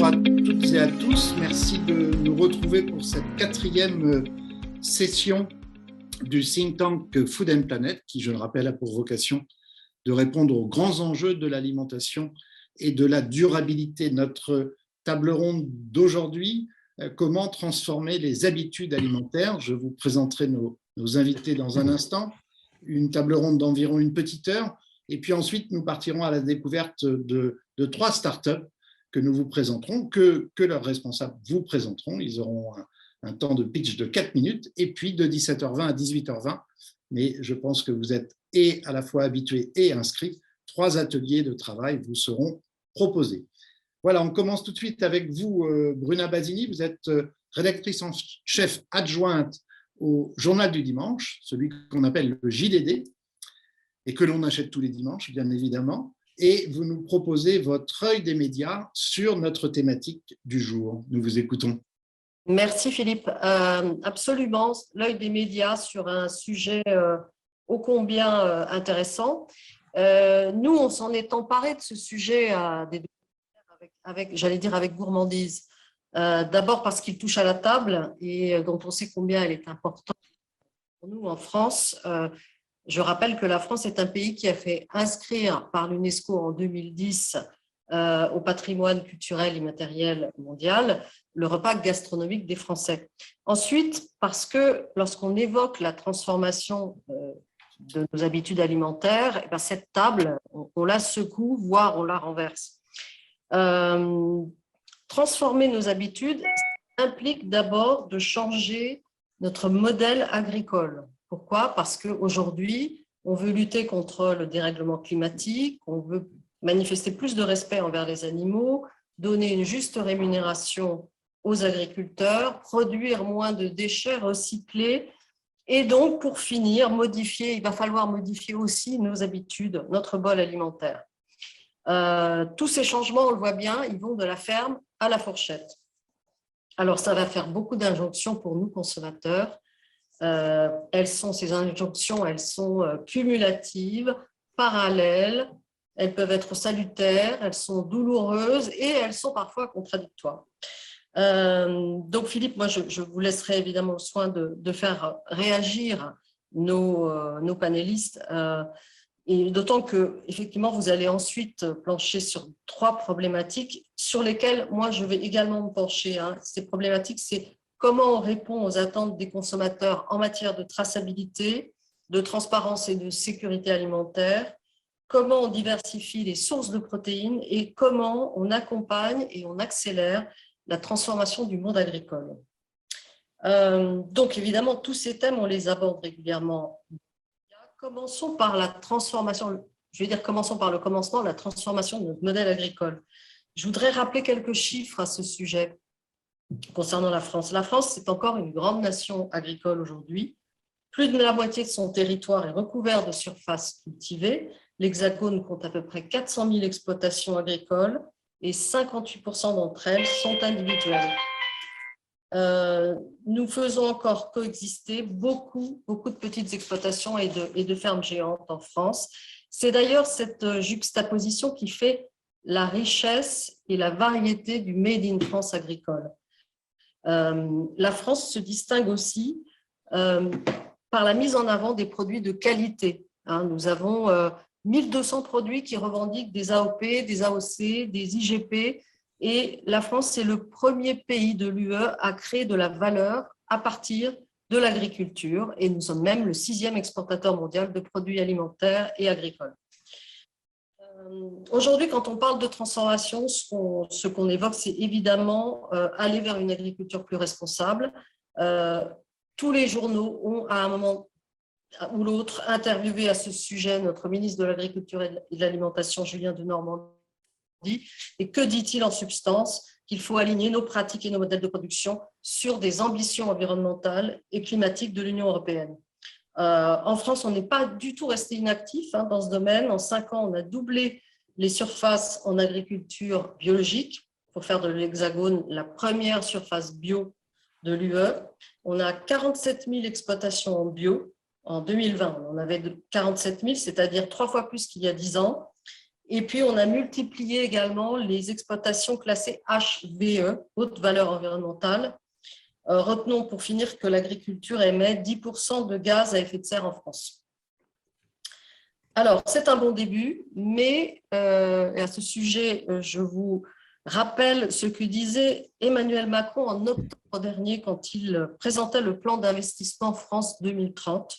à toutes et à tous. Merci de nous retrouver pour cette quatrième session du think tank Food and Planet, qui, je le rappelle, a pour vocation de répondre aux grands enjeux de l'alimentation et de la durabilité. Notre table ronde d'aujourd'hui, comment transformer les habitudes alimentaires. Je vous présenterai nos invités dans un instant. Une table ronde d'environ une petite heure. Et puis ensuite, nous partirons à la découverte de 3 startups que nous vous présenterons, que leurs responsables vous présenteront. Ils auront un temps de pitch de 4 minutes, et puis de 17h20 à 18h20. Mais je pense que vous êtes et à la fois habitués et inscrits. 3 ateliers de travail vous seront proposés. Voilà, on commence tout de suite avec vous, Bruna Basini. Vous êtes rédactrice en chef adjointe au Journal du Dimanche, celui qu'on appelle le JDD, et que l'on achète tous les dimanches, bien évidemment. Et vous nous proposez votre œil des médias sur notre thématique du jour. Nous vous écoutons. Merci Philippe. Absolument, l'œil des médias sur un sujet ô combien intéressant. Nous, on s'en est emparé de ce sujet avec gourmandise. D'abord parce qu'il touche à la table et dont on sait combien elle est importante pour nous en France. Je rappelle que la France est un pays qui a fait inscrire par l'UNESCO en 2010 au patrimoine culturel immatériel mondial le repas gastronomique des Français. Ensuite, parce que lorsqu'on évoque la transformation de nos habitudes alimentaires, et bien cette table, on la secoue, voire on la renverse. Transformer nos habitudes implique d'abord de changer notre modèle agricole. Pourquoi ? Parce qu'aujourd'hui, on veut lutter contre le dérèglement climatique, on veut manifester plus de respect envers les animaux, donner une juste rémunération aux agriculteurs, produire moins de déchets recyclés et donc, pour finir, il va falloir modifier aussi nos habitudes, notre bol alimentaire. Tous ces changements, on le voit bien, ils vont de la ferme à la fourchette. Alors, ça va faire beaucoup d'injonctions pour nous, consommateurs. Ces injonctions, elles sont cumulatives, parallèles, elles peuvent être salutaires, elles sont douloureuses et elles sont parfois contradictoires. Donc Philippe, moi je vous laisserai évidemment le soin de faire réagir nos panélistes, et d'autant que effectivement vous allez ensuite plancher sur 3 problématiques sur lesquelles moi je vais également me pencher. Ces problématiques, c'est comment on répond aux attentes des consommateurs en matière de traçabilité, de transparence et de sécurité alimentaire, comment on diversifie les sources de protéines et comment on accompagne et on accélère la transformation du monde agricole. Donc évidemment, tous ces thèmes, on les aborde régulièrement. Commençons par la transformation, commençons par le commencement, la transformation de notre modèle agricole. Je voudrais rappeler quelques chiffres à ce sujet. Concernant la France. La France, c'est encore une grande nation agricole aujourd'hui. Plus de la moitié de son territoire est recouvert de surfaces cultivées. L'Hexagone compte à peu près 400 000 exploitations agricoles et 58% d'entre elles sont individuelles. Nous faisons encore coexister beaucoup de petites exploitations et de fermes géantes en France. C'est d'ailleurs cette juxtaposition qui fait la richesse et la variété du Made in France agricole. La France se distingue aussi par la mise en avant des produits de qualité. Nous avons 1200 produits qui revendiquent des AOP, des AOC, des IGP, et la France, c'est le premier pays de l'UE à créer de la valeur à partir de l'agriculture, et nous sommes même le 6e exportateur mondial de produits alimentaires et agricoles. Aujourd'hui, quand on parle de transformation, ce qu'on évoque, c'est évidemment aller vers une agriculture plus responsable. Tous les journaux ont, à un moment ou l'autre, interviewé à ce sujet notre ministre de l'Agriculture et de l'Alimentation, Julien Denormandie. Et que dit-il en substance ? Qu'il faut aligner nos pratiques et nos modèles de production sur des ambitions environnementales et climatiques de l'Union européenne. En France, on n'est pas du tout resté inactif dans ce domaine. En 5 ans, on a doublé les surfaces en agriculture biologique pour faire de l'Hexagone la première surface bio de l'UE. On a 47 000 exploitations en bio. En 2020, on en avait 47 000, c'est-à-dire 3 fois plus qu'il y a 10 ans. Et puis, on a multiplié également les exploitations classées HVE, haute valeur environnementale. Retenons pour finir que l'agriculture émet 10% de gaz à effet de serre en France. Alors, c'est un bon début, mais à ce sujet, je vous rappelle ce que disait Emmanuel Macron en octobre dernier quand il présentait le plan d'investissement France 2030.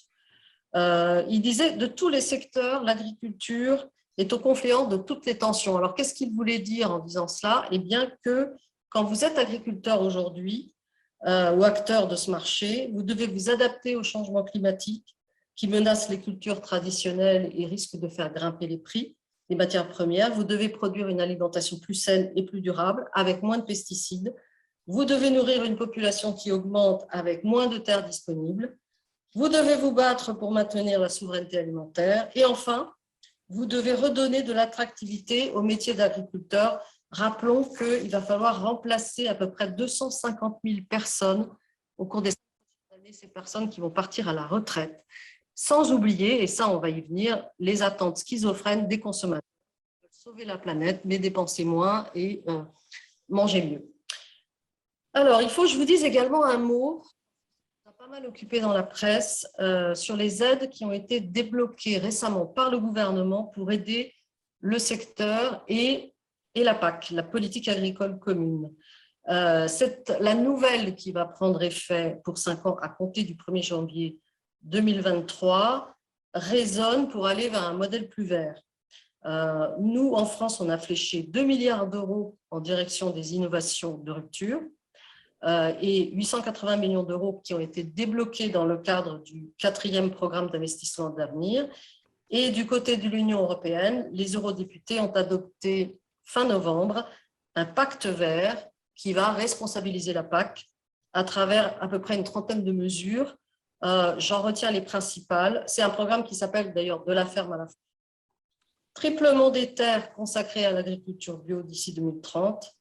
Il disait « De tous les secteurs, l'agriculture est au confluent de toutes les tensions ». Alors, qu'est-ce qu'il voulait dire en disant cela? Eh bien que quand vous êtes agriculteur aujourd'hui ou acteur de ce marché, vous devez vous adapter au changement climatique qui menace les cultures traditionnelles et risque de faire grimper les prix des matières premières. Vous devez produire une alimentation plus saine et plus durable avec moins de pesticides. Vous devez nourrir une population qui augmente avec moins de terres disponibles. Vous devez vous battre pour maintenir la souveraineté alimentaire. Et enfin, vous devez redonner de l'attractivité au métier d'agriculteur. Rappelons qu'il va falloir remplacer à peu près 250 000 personnes au cours des années, ces personnes qui vont partir à la retraite. Sans oublier, et ça on va y venir, les attentes schizophrènes des consommateurs. Sauver la planète, mais dépenser moins et manger mieux. Alors, il faut que je vous dise également un mot, on a pas mal occupé dans la presse, sur les aides qui ont été débloquées récemment par le gouvernement pour aider le secteur et la PAC, la politique agricole commune. La nouvelle qui va prendre effet pour 5 ans à compter du 1er janvier 2023 résonne pour aller vers un modèle plus vert. Nous, en France, on a fléché 2 milliards d'euros en direction des innovations de rupture et 880 millions d'euros qui ont été débloqués dans le cadre du 4e programme d'investissement d'avenir. Et du côté de l'Union européenne, les eurodéputés ont adopté fin novembre un pacte vert qui va responsabiliser la PAC à travers à peu près une trentaine de mesures. J'en retiens les principales. C'est un programme qui s'appelle d'ailleurs « De la ferme à la ferme ». Triplement des terres consacrées à l'agriculture bio d'ici 2030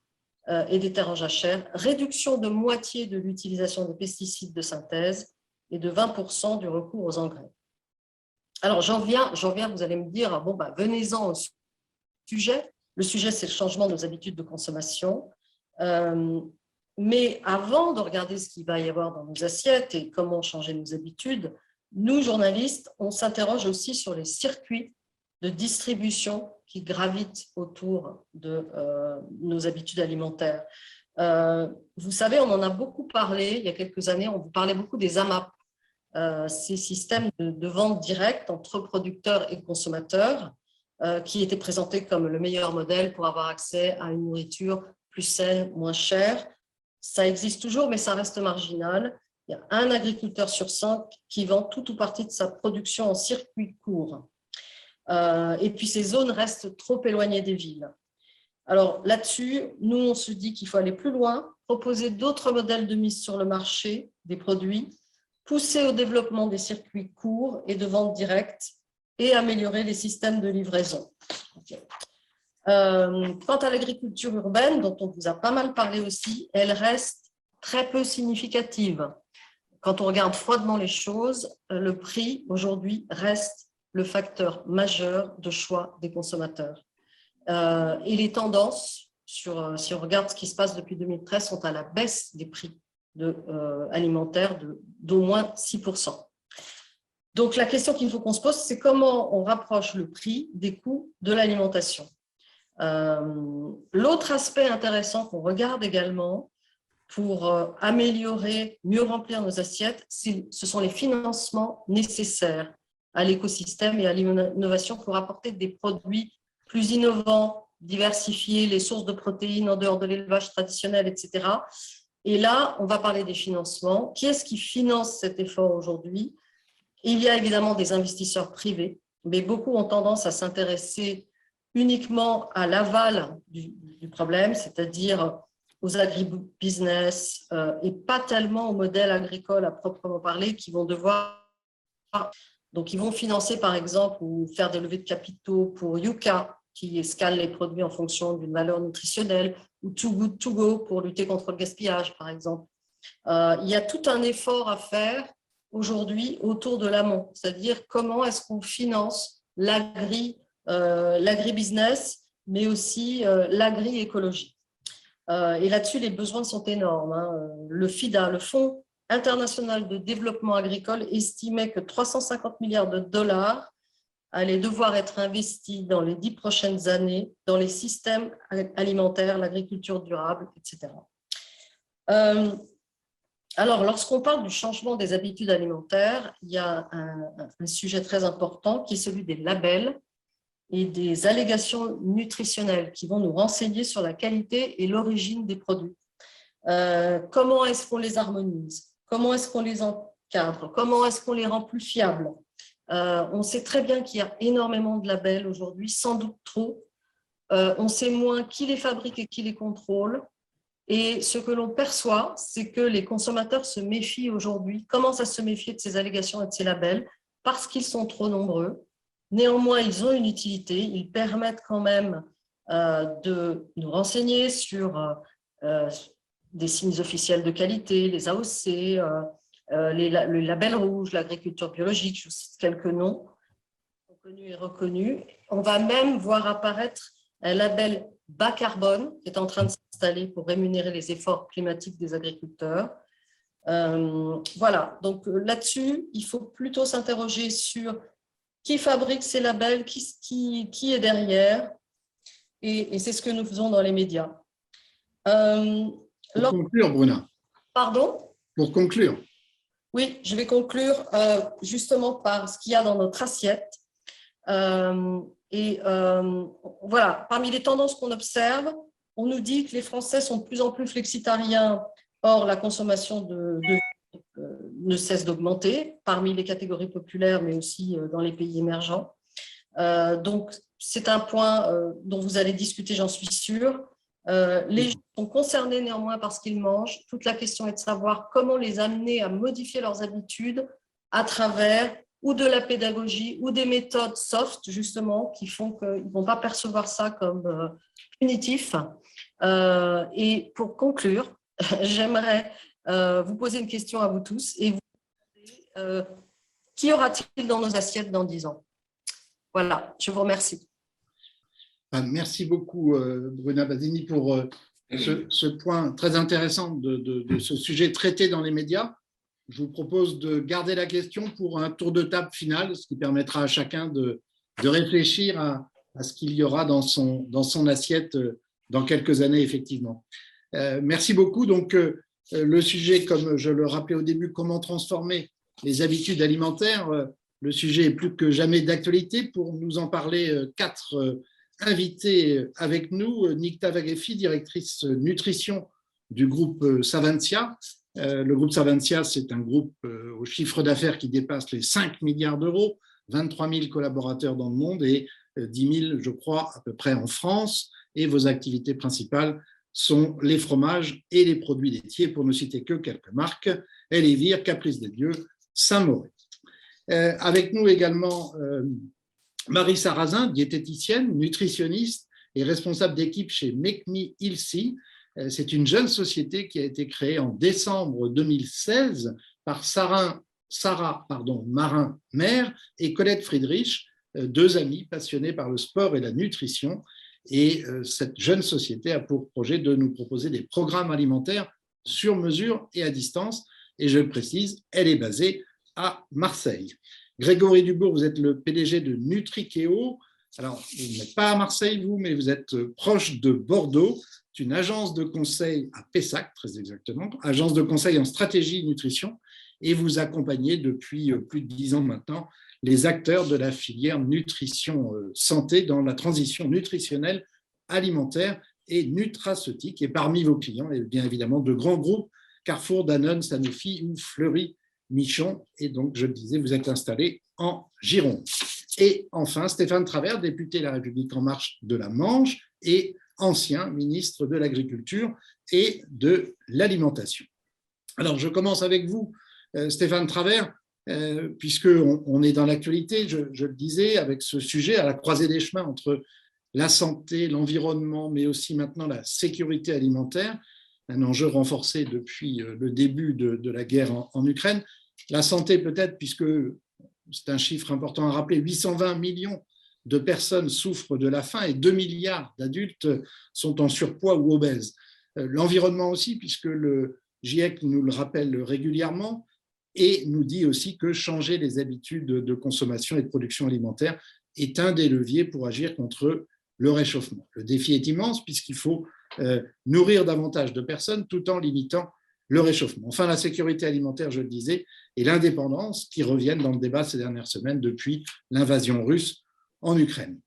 et des terres en jachère. Réduction de moitié de l'utilisation des pesticides de synthèse et de 20% du recours aux engrais. Alors, j'en viens, vous allez me dire, bon, venez-en au sujet. Le sujet, c'est le changement de nos habitudes de consommation. Mais avant de regarder ce qu'il va y avoir dans nos assiettes et comment changer nos habitudes, nous, journalistes, on s'interroge aussi sur les circuits de distribution qui gravitent autour de nos habitudes alimentaires. Vous savez, on en a beaucoup parlé il y a quelques années, on vous parlait beaucoup des AMAP, ces systèmes de vente directe entre producteurs et consommateurs qui étaient présentés comme le meilleur modèle pour avoir accès à une nourriture plus saine, moins chère. Ça existe toujours, mais ça reste marginal. Il y a un agriculteur sur 5 qui vend tout ou partie de sa production en circuit court. Et puis, ces zones restent trop éloignées des villes. Alors là-dessus, nous, on se dit qu'il faut aller plus loin, proposer d'autres modèles de mise sur le marché des produits, pousser au développement des circuits courts et de vente directe et améliorer les systèmes de livraison. Okay. Quant à l'agriculture urbaine, dont on vous a pas mal parlé aussi, elle reste très peu significative. Quand on regarde froidement les choses, le prix aujourd'hui reste le facteur majeur de choix des consommateurs. Et les tendances, si on regarde ce qui se passe depuis 2013, sont à la baisse des prix alimentaires d'au moins 6%. Donc la question qu'il faut qu'on se pose, c'est comment on rapproche le prix des coûts de l'alimentation. L'autre aspect intéressant qu'on regarde également pour améliorer, mieux remplir nos assiettes, ce sont les financements nécessaires à l'écosystème et à l'innovation pour apporter des produits plus innovants, diversifier les sources de protéines en dehors de l'élevage traditionnel, etc. Et là, on va parler des financements. Qui est-ce qui finance cet effort aujourd'hui? Il y a évidemment des investisseurs privés, mais beaucoup ont tendance à s'intéresser uniquement à l'aval du problème, c'est-à-dire aux agribusiness et pas tellement au modèle agricole à proprement parler qui vont devoir… Donc, ils vont financer, par exemple, ou faire des levées de capitaux pour Yuka, qui scale les produits en fonction d'une valeur nutritionnelle, ou Too Good To Go pour lutter contre le gaspillage, par exemple. Il y a tout un effort à faire aujourd'hui autour de l'amont, c'est-à-dire comment est-ce qu'on finance l'agri l'agribusiness, mais aussi l'agri-écologie. Et là-dessus, les besoins sont énormes. Le FIDA, le Fonds international de développement agricole, estimait que 350 milliards de dollars allaient devoir être investis dans les 10 prochaines années dans les systèmes alimentaires, l'agriculture durable, etc. Alors, lorsqu'on parle du changement des habitudes alimentaires, il y a un sujet très important qui est celui des labels et des allégations nutritionnelles qui vont nous renseigner sur la qualité et l'origine des produits. Comment est-ce qu'on les harmonise? Comment est-ce qu'on les encadre? Comment est-ce qu'on les rend plus fiables? On sait très bien qu'il y a énormément de labels aujourd'hui, sans doute trop. On sait moins qui les fabrique et qui les contrôle. Et ce que l'on perçoit, c'est que les consommateurs se méfient aujourd'hui, commencent à se méfier de ces allégations et de ces labels parce qu'ils sont trop nombreux. Néanmoins, ils ont une utilité, ils permettent quand même de nous renseigner sur des signes officiels de qualité, les AOC, le label rouge, l'agriculture biologique, je cite quelques noms, connus et reconnus. On va même voir apparaître un label bas carbone qui est en train de s'installer pour rémunérer les efforts climatiques des agriculteurs. Voilà, donc là-dessus, il faut plutôt s'interroger sur qui fabrique ces labels, qui est derrière, et c'est ce que nous faisons dans les médias. Pour conclure, Bruna. Pardon? Pour conclure. Oui, je vais conclure justement par ce qu'il y a dans notre assiette. Voilà, parmi les tendances qu'on observe, on nous dit que les Français sont de plus en plus flexitariens. Or, la consommation de ne cesse d'augmenter parmi les catégories populaires, mais aussi dans les pays émergents. Donc, c'est un point dont vous allez discuter, j'en suis sûre. Les gens sont concernés néanmoins par ce qu'ils mangent. Toute la question est de savoir comment les amener à modifier leurs habitudes à travers ou de la pédagogie ou des méthodes soft, justement, qui font qu'ils ne vont pas percevoir ça comme punitif. Et pour conclure, j'aimerais vous poser une question à vous tous et vous demander qui aura-t-il dans nos assiettes dans 10 ans? Voilà, je vous remercie. Merci beaucoup, Bruna Basini, pour ce point très intéressant de ce sujet traité dans les médias. Je vous propose de garder la question pour un tour de table final, ce qui permettra à chacun de réfléchir à ce qu'il y aura dans son assiette dans quelques années, effectivement. Merci beaucoup. Donc, le sujet, comme je le rappelais au début, comment transformer les habitudes alimentaires, le sujet est plus que jamais d'actualité. Pour nous en parler, 4 invités avec nous. Nikta Vagheffi, directrice nutrition du groupe Savencia. Le groupe Savencia, c'est un groupe au chiffre d'affaires qui dépasse les 5 milliards d'euros, 23 000 collaborateurs dans le monde et 10 000, je crois, à peu près en France. Et vos activités principales sont les fromages et les produits laitiers, pour ne citer que quelques marques, Elévir, Caprice des Dieux, Saint-Mauré. Avec nous également Marie Sarrazin, diététicienne, nutritionniste et responsable d'équipe chez Make Me Healthy. C'est une jeune société qui a été créée en décembre 2016 par Sarah Marin-Mer et Colette Friedrich, 2 amis passionnés par le sport et la nutrition. Et cette jeune société a pour projet de nous proposer des programmes alimentaires sur mesure et à distance. Et je le précise, elle est basée à Marseille. Grégory Dubourg, vous êtes le PDG de Nutrikeo. Alors, vous n'êtes pas à Marseille, vous, mais vous êtes proche de Bordeaux. C'est une agence de conseil à Pessac, très exactement, agence de conseil en stratégie et nutrition. Et vous accompagnez depuis plus de 10 ans maintenant les acteurs de la filière nutrition santé dans la transition nutritionnelle, alimentaire et nutraceutique. Et parmi vos clients, et bien évidemment, de grands groupes, Carrefour, Danone, Sanofi ou Fleury Michon. Et donc, je le disais, vous êtes installé en Gironde. Et enfin, Stéphane Travers, député de La République En Marche de la Manche et ancien ministre de l'Agriculture et de l'Alimentation. Alors, je commence avec vous, Stéphane Travers, puisqu'on est dans l'actualité, je le disais, avec ce sujet à la croisée des chemins entre la santé, l'environnement, mais aussi maintenant la sécurité alimentaire, un enjeu renforcé depuis le début de la guerre en Ukraine. La santé peut-être, puisque c'est un chiffre important à rappeler, 820 millions de personnes souffrent de la faim et 2 milliards d'adultes sont en surpoids ou obèses. L'environnement aussi, puisque le GIEC nous le rappelle régulièrement et nous dit aussi que changer les habitudes de consommation et de production alimentaire est un des leviers pour agir contre le réchauffement. Le défi est immense puisqu'il faut nourrir davantage de personnes tout en limitant le réchauffement. Enfin, la sécurité alimentaire, je le disais, et l'indépendance qui reviennent dans le débat ces dernières semaines depuis l'invasion russe en Ukraine.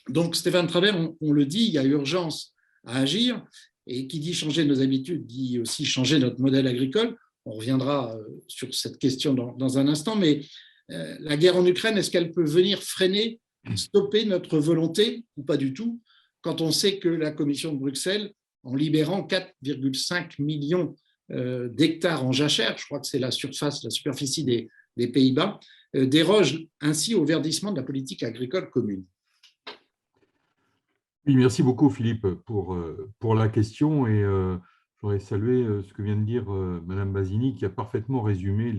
Donc, Stéphane Travert, on le dit, il y a urgence à agir, et qui dit changer nos habitudes dit aussi changer notre modèle agricole. On reviendra sur cette question dans un instant, mais la guerre en Ukraine, est-ce qu'elle peut venir freiner, stopper notre volonté ou pas du tout, quand on sait que la Commission de Bruxelles, en libérant 4,5 millions d'hectares en jachère, je crois que c'est la superficie des Pays-Bas, déroge ainsi au verdissement de la politique agricole commune? Oui, merci beaucoup Philippe pour la question et je voudrais saluer ce que vient de dire Madame Basini qui a parfaitement résumé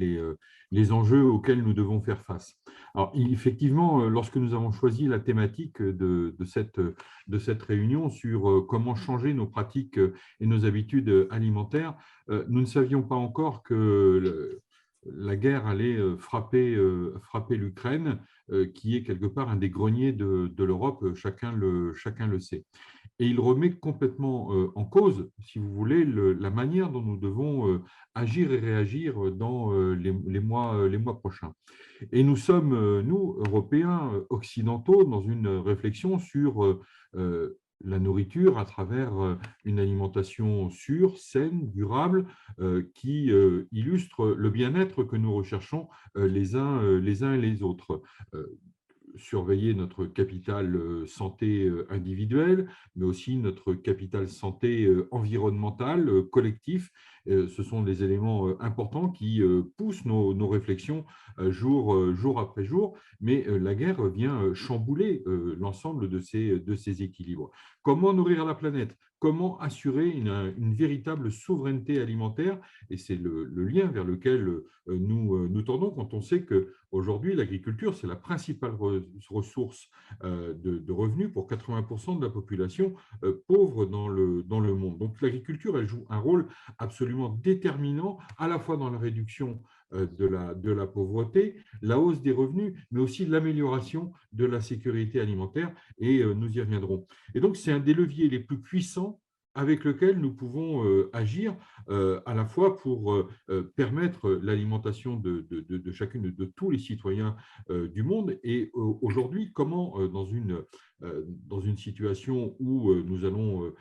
les enjeux auxquels nous devons faire face. Alors effectivement, lorsque nous avons choisi la thématique de cette réunion sur comment changer nos pratiques et nos habitudes alimentaires, nous ne savions pas encore que la guerre allait frapper l'Ukraine, qui est quelque part un des greniers de l'Europe, chacun le sait. Et il remet complètement en cause, si vous voulez, la manière dont nous devons agir et réagir dans les mois prochains. Et nous sommes, nous, Européens, occidentaux, dans une réflexion sur la nourriture à travers une alimentation sûre, saine, durable, qui illustre le bien-être que nous recherchons les uns et les autres. Surveiller notre capital santé individuel, mais aussi notre capital santé environnemental, collectif. Ce sont des éléments importants qui poussent nos réflexions jour après jour, mais la guerre vient chambouler l'ensemble de ces équilibres. Comment nourrir la planète? Comment assurer une véritable souveraineté alimentaire? Et c'est le lien vers lequel nous tendons quand on sait qu'aujourd'hui, l'agriculture, c'est la principale ressource de revenus pour 80% de la population pauvre dans le monde. Donc l'agriculture, elle joue un rôle absolument déterminant, à la fois dans la réduction de la pauvreté, la hausse des revenus, mais aussi l'amélioration de la sécurité alimentaire, et nous y reviendrons. Et donc, c'est un des leviers les plus puissants avec lequel nous pouvons agir à la fois pour permettre l'alimentation de chacune de tous les citoyens du monde. Et aujourd'hui, comment dans une situation où nous allons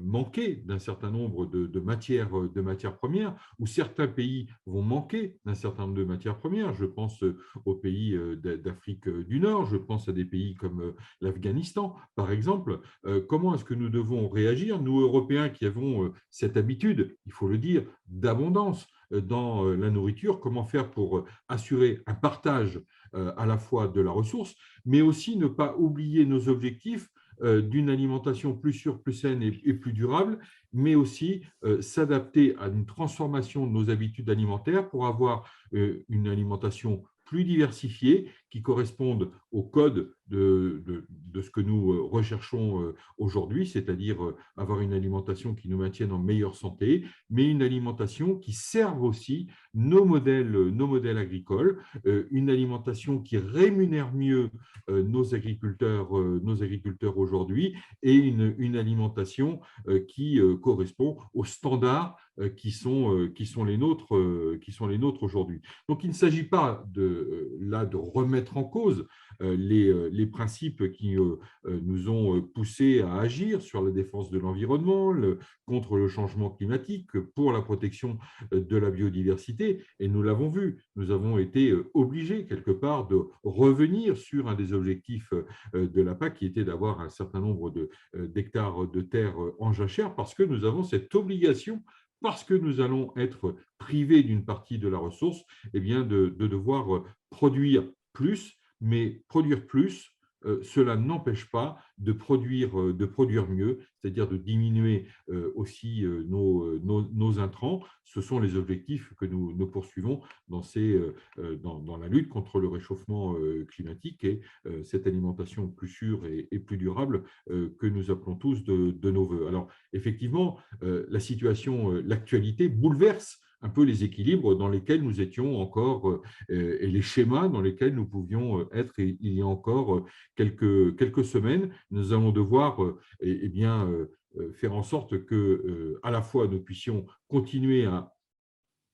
manquer d'un certain nombre de matières premières, où certains pays vont manquer d'un certain nombre de matières premières. Je pense aux pays d'Afrique du Nord, je pense à des pays comme l'Afghanistan, par exemple. Comment est-ce que nous devons réagir, nous, Européens, qui avons cette habitude, il faut le dire, d'abondance dans la nourriture? Comment faire pour assurer un partage à la fois de la ressource, mais aussi ne pas oublier nos objectifs d'une alimentation plus sûre, plus saine et plus durable, mais aussi s'adapter à une transformation de nos habitudes alimentaires pour avoir une alimentation plus diversifiée, qui correspondent au code de ce que nous recherchons aujourd'hui, c'est-à-dire avoir une alimentation qui nous maintienne en meilleure santé, mais une alimentation qui serve aussi nos modèles agricoles, une alimentation qui rémunère mieux nos agriculteurs aujourd'hui, et une alimentation qui correspond aux standards qui sont les nôtres aujourd'hui. Donc, il ne s'agit pas de remettre en cause les principes qui nous ont poussés à agir sur la défense de l'environnement, contre le changement climatique, pour la protection de la biodiversité. Et nous l'avons vu, nous avons été obligés quelque part de revenir sur un des objectifs de la PAC, qui était d'avoir un certain nombre d'hectares de terre en jachère, parce que nous avons cette obligation, parce que nous allons être privés d'une partie de la ressource, eh bien de devoir produire plus, mais produire plus cela n'empêche pas de produire mieux, c'est-à-dire de diminuer aussi nos intrants. Ce sont les objectifs que nous poursuivons dans la lutte contre le réchauffement climatique et cette alimentation plus sûre et plus durable que nous appelons tous de nos voeux. Alors, effectivement, la situation, l'actualité bouleverse un peu les équilibres dans lesquels nous étions encore et les schémas dans lesquels nous pouvions être il y a encore quelques semaines. Nous allons devoir faire en sorte que, à la fois, nous puissions continuer à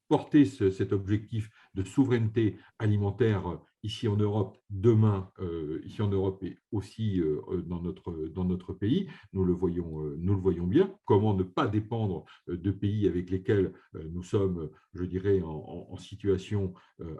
porter cet objectif de souveraineté alimentaire ici en Europe, demain ici en Europe et aussi dans notre pays. Nous le voyons bien. Comment ne pas dépendre de pays avec lesquels nous sommes, je dirais, en situation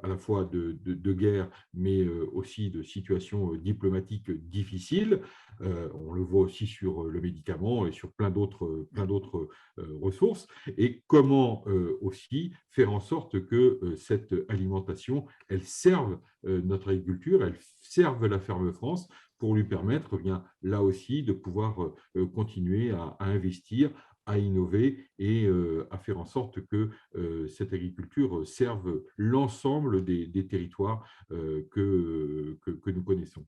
à la fois de guerre, mais aussi de situation diplomatique difficile. On le voit aussi sur le médicament et sur plein d'autres ressources. Et comment aussi faire en sorte que cette alimentation, elle serve notre agriculture, elle serve la ferme France pour lui permettre, bien, là aussi, de pouvoir continuer à investir, à innover et à faire en sorte que cette agriculture serve l'ensemble des territoires que nous connaissons.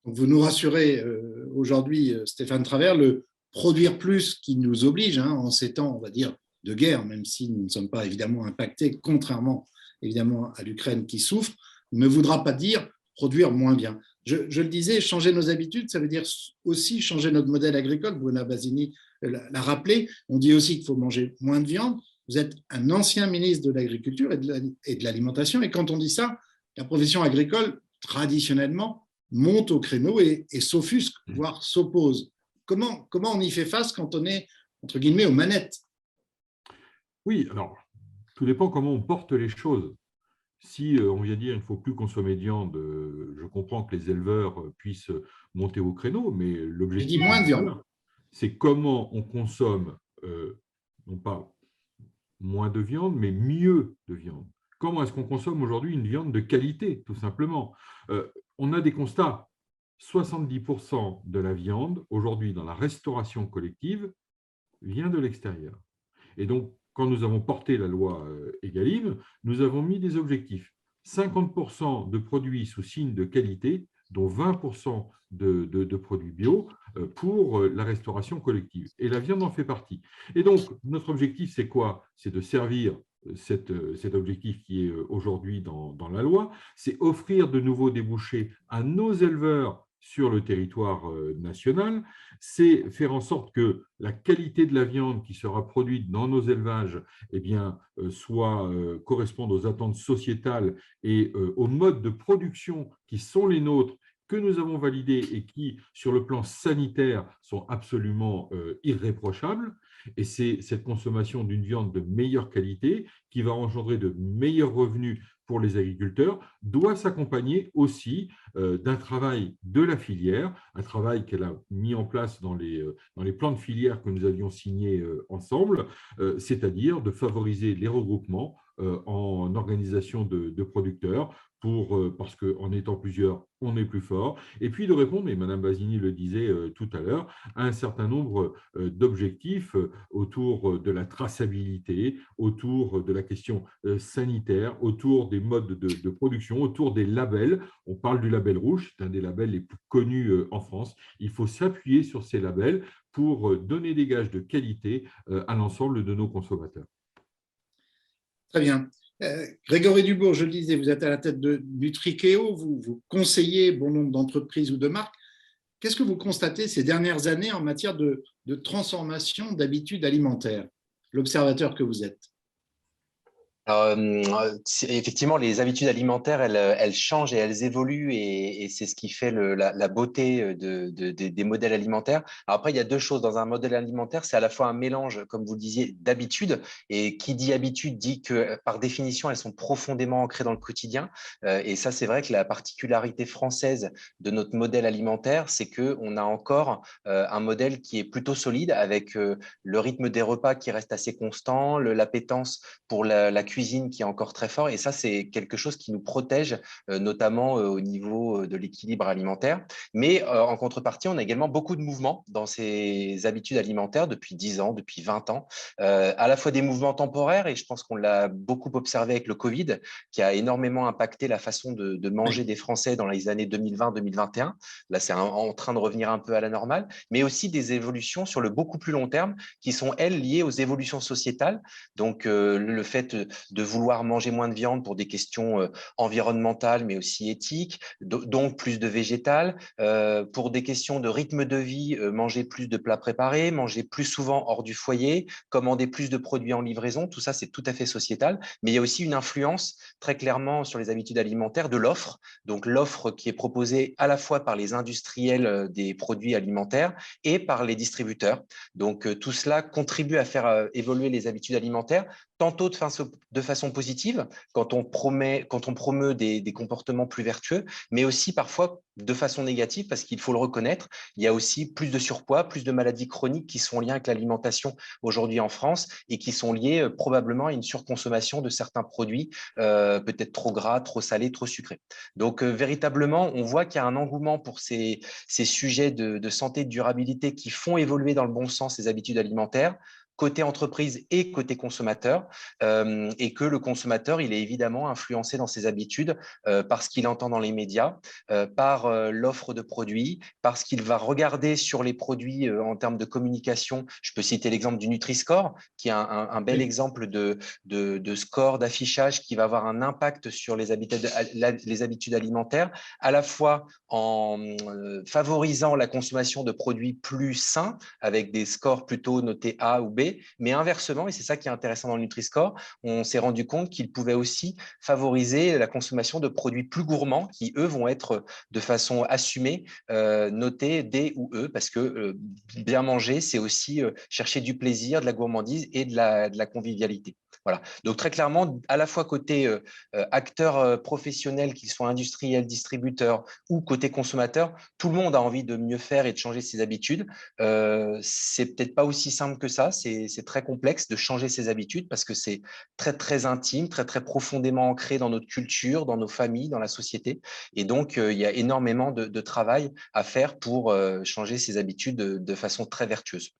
Donc vous nous rassurez aujourd'hui, Stéphane Travers, le produire plus qui nous oblige, en ces temps, on va dire, de guerre, même si nous ne sommes pas évidemment impactés, contrairement évidemment à l'Ukraine qui souffre, ne voudra pas dire produire moins bien. Je le disais, changer nos habitudes, ça veut dire aussi changer notre modèle agricole. Bruna Basini l'a rappelé. On dit aussi qu'il faut manger moins de viande. Vous êtes un ancien ministre de l'Agriculture et de l'Alimentation. Et quand on dit ça, la profession agricole, traditionnellement, monte au créneau et s'offusque, voire s'oppose. Comment on y fait face quand on est, entre guillemets, aux manettes? Oui, alors, tout dépend comment on porte les choses. Si on vient dire qu'il ne faut plus consommer de viande, je comprends que les éleveurs puissent monter au créneau, mais l'objectif, je dis moins de viande, c'est comment on consomme, non pas moins de viande, mais mieux de viande. Comment est-ce qu'on consomme aujourd'hui une viande de qualité, tout simplement? On a des constats. 70% de la viande, aujourd'hui, dans la restauration collective, vient de l'extérieur. Et donc, quand nous avons porté la loi Egalim, nous avons mis des objectifs. 50% de produits sous signe de qualité, dont 20% de produits bio pour la restauration collective. Et la viande en fait partie. Et donc, notre objectif, c'est quoi? C'est de servir cet objectif qui est aujourd'hui dans la loi, c'est offrir de nouveaux débouchés à nos éleveurs sur le territoire national, c'est faire en sorte que la qualité de la viande qui sera produite dans nos élevages corresponde aux attentes sociétales et aux modes de production qui sont les nôtres, que nous avons validés et qui, sur le plan sanitaire, sont absolument irréprochables. Et c'est cette consommation d'une viande de meilleure qualité qui va engendrer de meilleurs revenus pour les agriculteurs, doit s'accompagner aussi d'un travail de la filière, un travail qu'elle a mis en place dans les plans de filière que nous avions signés ensemble, c'est-à-dire de favoriser les regroupements en organisation de producteurs, parce qu'en étant plusieurs, on est plus fort, et puis de répondre, et Mme Basini le disait tout à l'heure, à un certain nombre d'objectifs autour de la traçabilité, autour de la question sanitaire, autour des modes de production, autour des labels. On parle du label rouge, c'est un des labels les plus connus en France. Il faut s'appuyer sur ces labels pour donner des gages de qualité à l'ensemble de nos consommateurs. Très bien. Grégory Dubourg, je le disais, vous êtes à la tête du Trikeo, vous conseillez bon nombre d'entreprises ou de marques. Qu'est-ce que vous constatez ces dernières années en matière de transformation d'habitudes alimentaires, l'observateur que vous êtes? Effectivement, les habitudes alimentaires, elles changent et elles évoluent et c'est ce qui fait la beauté des modèles alimentaires. Alors après, il y a deux choses dans un modèle alimentaire, c'est à la fois un mélange, comme vous le disiez, d'habitudes, et qui dit habitude dit que par définition, elles sont profondément ancrées dans le quotidien. Et ça, c'est vrai que la particularité française de notre modèle alimentaire, c'est qu'on a encore un modèle qui est plutôt solide avec le rythme des repas qui reste assez constant, l'appétence pour la cuisine cuisine qui est encore très fort. Et ça, c'est quelque chose qui nous protège, notamment au niveau de l'équilibre alimentaire. Mais en contrepartie, on a également beaucoup de mouvements dans ces habitudes alimentaires depuis 10 ans, depuis 20 ans, à la fois des mouvements temporaires, et je pense qu'on l'a beaucoup observé avec le Covid, qui a énormément impacté la façon de manger des Français dans les années 2020-2021. Là, c'est en train de revenir un peu à la normale, mais aussi des évolutions sur le beaucoup plus long terme qui sont, elles, liées aux évolutions sociétales. Donc, le fait de vouloir manger moins de viande pour des questions environnementales, mais aussi éthiques, donc plus de végétal, pour des questions de rythme de vie, manger plus de plats préparés, manger plus souvent hors du foyer, commander plus de produits en livraison, tout ça, c'est tout à fait sociétal. Mais il y a aussi une influence très clairement sur les habitudes alimentaires de l'offre. Donc, l'offre qui est proposée à la fois par les industriels des produits alimentaires et par les distributeurs. Donc, tout cela contribue à faire évoluer les habitudes alimentaires, tantôt de façon positive, quand on promeut des comportements plus vertueux, mais aussi parfois de façon négative, parce qu'il faut le reconnaître, il y a aussi plus de surpoids, plus de maladies chroniques qui sont liées avec l'alimentation aujourd'hui en France et qui sont liées probablement à une surconsommation de certains produits, peut-être trop gras, trop salés, trop sucrés. Donc, véritablement, on voit qu'il y a un engouement pour ces sujets de santé et de durabilité qui font évoluer dans le bon sens les habitudes alimentaires, côté entreprise et côté consommateur, et que le consommateur, il est évidemment influencé dans ses habitudes par ce qu'il entend dans les médias, par l'offre de produits, parce qu'il va regarder sur les produits en termes de communication. Je peux citer l'exemple du Nutri-Score, qui est un bel exemple de score, d'affichage qui va avoir un impact sur les habitudes alimentaires, à la fois en favorisant la consommation de produits plus sains, avec des scores plutôt notés A ou B, mais inversement, et c'est ça qui est intéressant dans le Nutri-Score, on s'est rendu compte qu'il pouvait aussi favoriser la consommation de produits plus gourmands qui, eux, vont être de façon assumée notés D ou E, parce que bien manger, c'est aussi chercher du plaisir, de la gourmandise et de la convivialité. Voilà. Donc, très clairement, à la fois côté acteurs professionnels, qu'ils soient industriels, distributeurs ou côté consommateurs, tout le monde a envie de mieux faire et de changer ses habitudes. C'est peut-être pas aussi simple que ça, c'est très complexe de changer ses habitudes parce que c'est très, très intime, très, très profondément ancré dans notre culture, dans nos familles, dans la société. Et donc, il y a énormément de travail à faire pour changer ses habitudes de façon très vertueuse.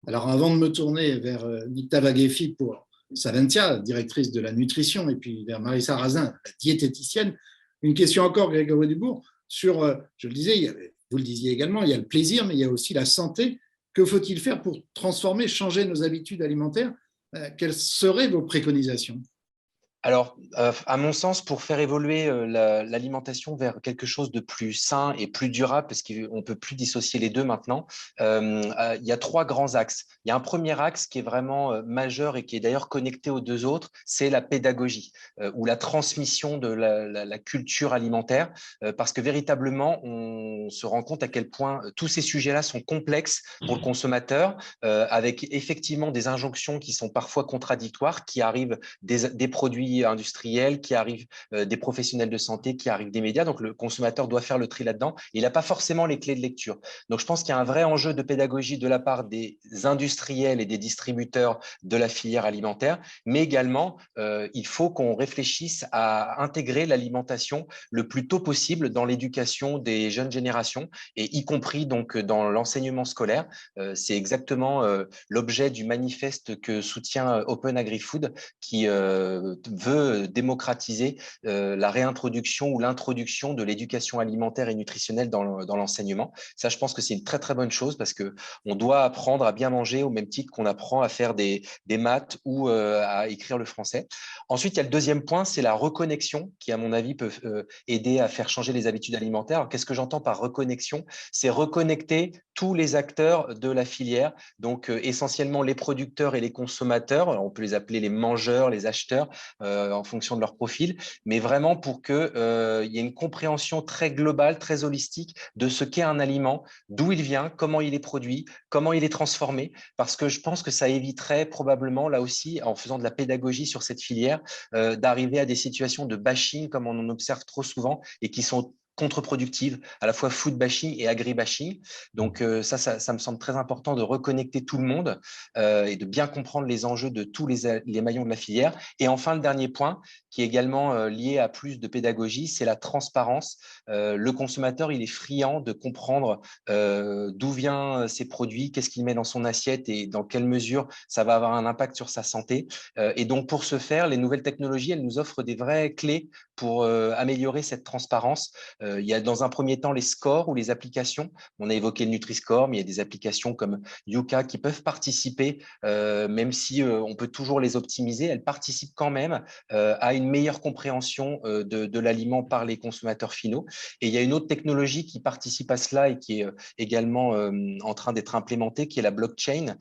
Alors, avant de me tourner vers Nikta Vagheffi pour Salentia, directrice de la nutrition, et puis vers Marissa Razin, la diététicienne, une question encore, Grégory Dubourg, sur, je le disais, vous le disiez également, il y a le plaisir, mais il y a aussi la santé. Que faut-il faire pour transformer, changer nos habitudes alimentaires? Quelles seraient vos préconisations? Alors, à mon sens, pour faire évoluer l'alimentation vers quelque chose de plus sain et plus durable, parce qu'on ne peut plus dissocier les deux maintenant, il y a 3 grands axes. Il y a un premier axe qui est vraiment majeur et qui est d'ailleurs connecté aux 2 autres, c'est la pédagogie ou la transmission de la culture alimentaire, parce que véritablement, on se rend compte à quel point tous ces sujets-là sont complexes pour le consommateur, avec effectivement des injonctions qui sont parfois contradictoires, qui arrivent des produits industriels, qui arrivent des professionnels de santé, qui arrivent des médias. Donc, le consommateur doit faire le tri là-dedans. Il n'a pas forcément les clés de lecture. Donc, je pense qu'il y a un vrai enjeu de pédagogie de la part des industriels et des distributeurs de la filière alimentaire, mais également, il faut qu'on réfléchisse à intégrer l'alimentation le plus tôt possible dans l'éducation des jeunes générations, et y compris donc dans l'enseignement scolaire. C'est exactement l'objet du manifeste que soutient Open Agri-Food, qui veut démocratiser la réintroduction ou l'introduction de l'éducation alimentaire et nutritionnelle dans l'enseignement. Ça, je pense que c'est une très, très bonne chose parce qu'on doit apprendre à bien manger au même titre qu'on apprend à faire des maths ou à écrire le français. Ensuite, il y a le deuxième point, c'est la reconnexion qui, à mon avis, peut aider à faire changer les habitudes alimentaires. Alors, qu'est-ce que j'entends par reconnexion? C'est reconnecter tous les acteurs de la filière, donc essentiellement les producteurs et les consommateurs. Alors, on peut les appeler les mangeurs, les acheteurs, en fonction de leur profil, mais vraiment pour qu'il y ait une compréhension très globale, très holistique de ce qu'est un aliment, d'où il vient, comment il est produit, comment il est transformé, parce que je pense que ça éviterait probablement, là aussi, en faisant de la pédagogie sur cette filière, d'arriver à des situations de bashing comme on en observe trop souvent et qui sont contre-productive, à la fois food bashing et agri-bashing. Donc ça me semble très important de reconnecter tout le monde et de bien comprendre les enjeux de tous les maillons de la filière. Et enfin, le dernier point, qui est également lié à plus de pédagogie, c'est la transparence. Le consommateur, il est friand de comprendre d'où viennent ces produits, qu'est-ce qu'il met dans son assiette et dans quelle mesure ça va avoir un impact sur sa santé. Et donc, pour ce faire, les nouvelles technologies, elles nous offrent des vraies clés pour améliorer cette transparence. Il y a dans un premier temps les scores ou les applications. On a évoqué le Nutri-Score, mais il y a des applications comme Yuka qui peuvent participer, même si on peut toujours les optimiser, elles participent quand même à une meilleure compréhension de l'aliment par les consommateurs finaux. Et il y a une autre technologie qui participe à cela et qui est également en train d'être implémentée, qui est la blockchain,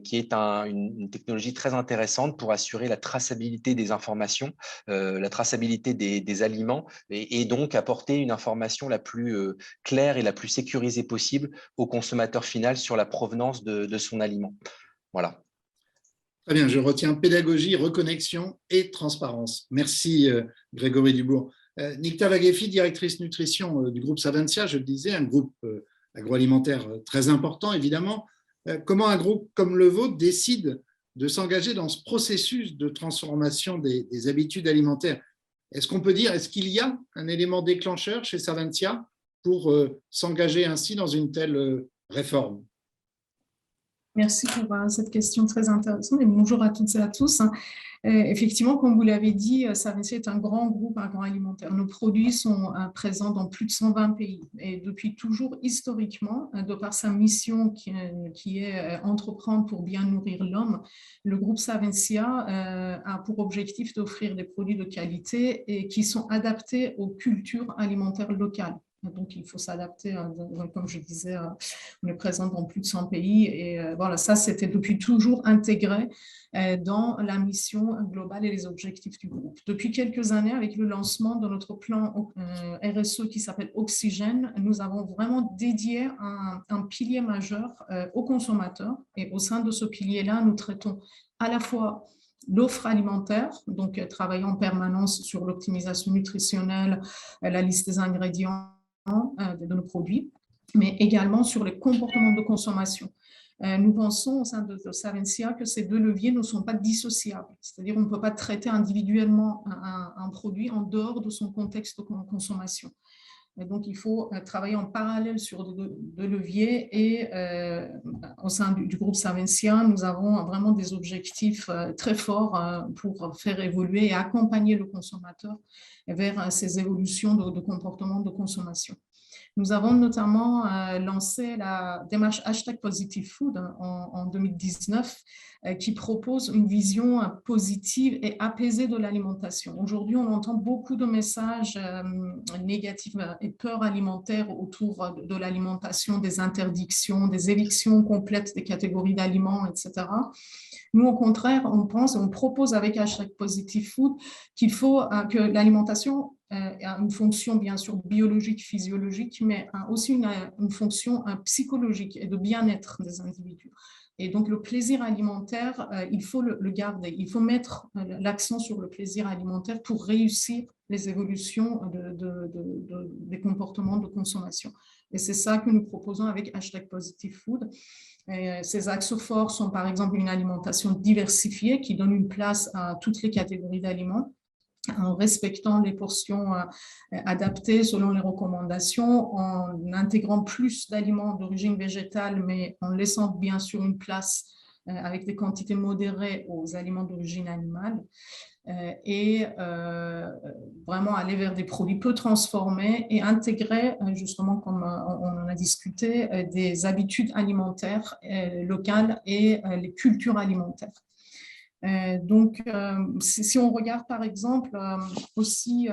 qui est une technologie très intéressante pour assurer la traçabilité des informations, la traçabilité des aliments et donc apporter une information la plus claire et la plus sécurisée possible au consommateur final sur la provenance de son aliment. Voilà. Très bien, je retiens pédagogie, reconnexion et transparence. Merci Grégory Dubourg. Nikta Vagheffi, directrice nutrition du groupe Savencia, je le disais, un groupe agroalimentaire très important évidemment. Comment un groupe comme le vôtre décide de s'engager dans ce processus de transformation des habitudes alimentaires? Est-ce qu'on peut dire, est-ce qu'il y a un élément déclencheur chez Savencia pour s'engager ainsi dans une telle réforme? Merci pour cette question très intéressante et bonjour à toutes et à tous. Effectivement, comme vous l'avez dit, Savencia est un grand groupe agroalimentaire. Nos produits sont présents dans plus de 120 pays et depuis toujours, historiquement, de par sa mission qui est entreprendre pour bien nourrir l'homme, le groupe Savencia a pour objectif d'offrir des produits de qualité et qui sont adaptés aux cultures alimentaires locales. Donc, il faut s'adapter. Comme je disais, on est présent dans plus de 100 pays. Et voilà, ça, c'était depuis toujours intégré dans la mission globale et les objectifs du groupe. Depuis quelques années, avec le lancement de notre plan RSE qui s'appelle Oxygène, nous avons vraiment dédié un pilier majeur aux consommateurs. Et au sein de ce pilier-là, nous traitons à la fois l'offre alimentaire, donc travaillons en permanence sur l'optimisation nutritionnelle, la liste des ingrédients de nos produits, mais également sur les comportements de consommation. Nous pensons au sein de Savencia que ces deux leviers ne sont pas dissociables, c'est-à-dire qu'on ne peut pas traiter individuellement un produit en dehors de son contexte de consommation. Et donc, il faut travailler en parallèle sur deux leviers et au sein du groupe Savencia, nous avons vraiment des objectifs très forts pour faire évoluer et accompagner le consommateur vers ces évolutions de comportement de consommation. Nous avons notamment lancé la démarche #PositiveFood en 2019 qui propose une vision positive et apaisée de l'alimentation. Aujourd'hui, on entend beaucoup de messages négatifs et peurs alimentaires autour de l'alimentation, des interdictions, des évictions complètes des catégories d'aliments, etc. Nous, au contraire, on propose avec #PositiveFood qu'il faut que l'alimentation a une fonction bien sûr biologique, physiologique, mais aussi une fonction psychologique et de bien-être des individus. Et donc, le plaisir alimentaire, il faut le garder. Il faut mettre l'accent sur le plaisir alimentaire pour réussir les évolutions des comportements de consommation. Et c'est ça que nous proposons avec #PositiveFood. Ces axes forts sont par exemple une alimentation diversifiée qui donne une place à toutes les catégories d'aliments, en respectant les portions adaptées selon les recommandations, en intégrant plus d'aliments d'origine végétale, mais en laissant bien sûr une place avec des quantités modérées aux aliments d'origine animale, et vraiment aller vers des produits peu transformés et intégrer, justement, comme on en a discuté, des habitudes alimentaires locales et les cultures alimentaires. Donc, si on regarde par exemple aussi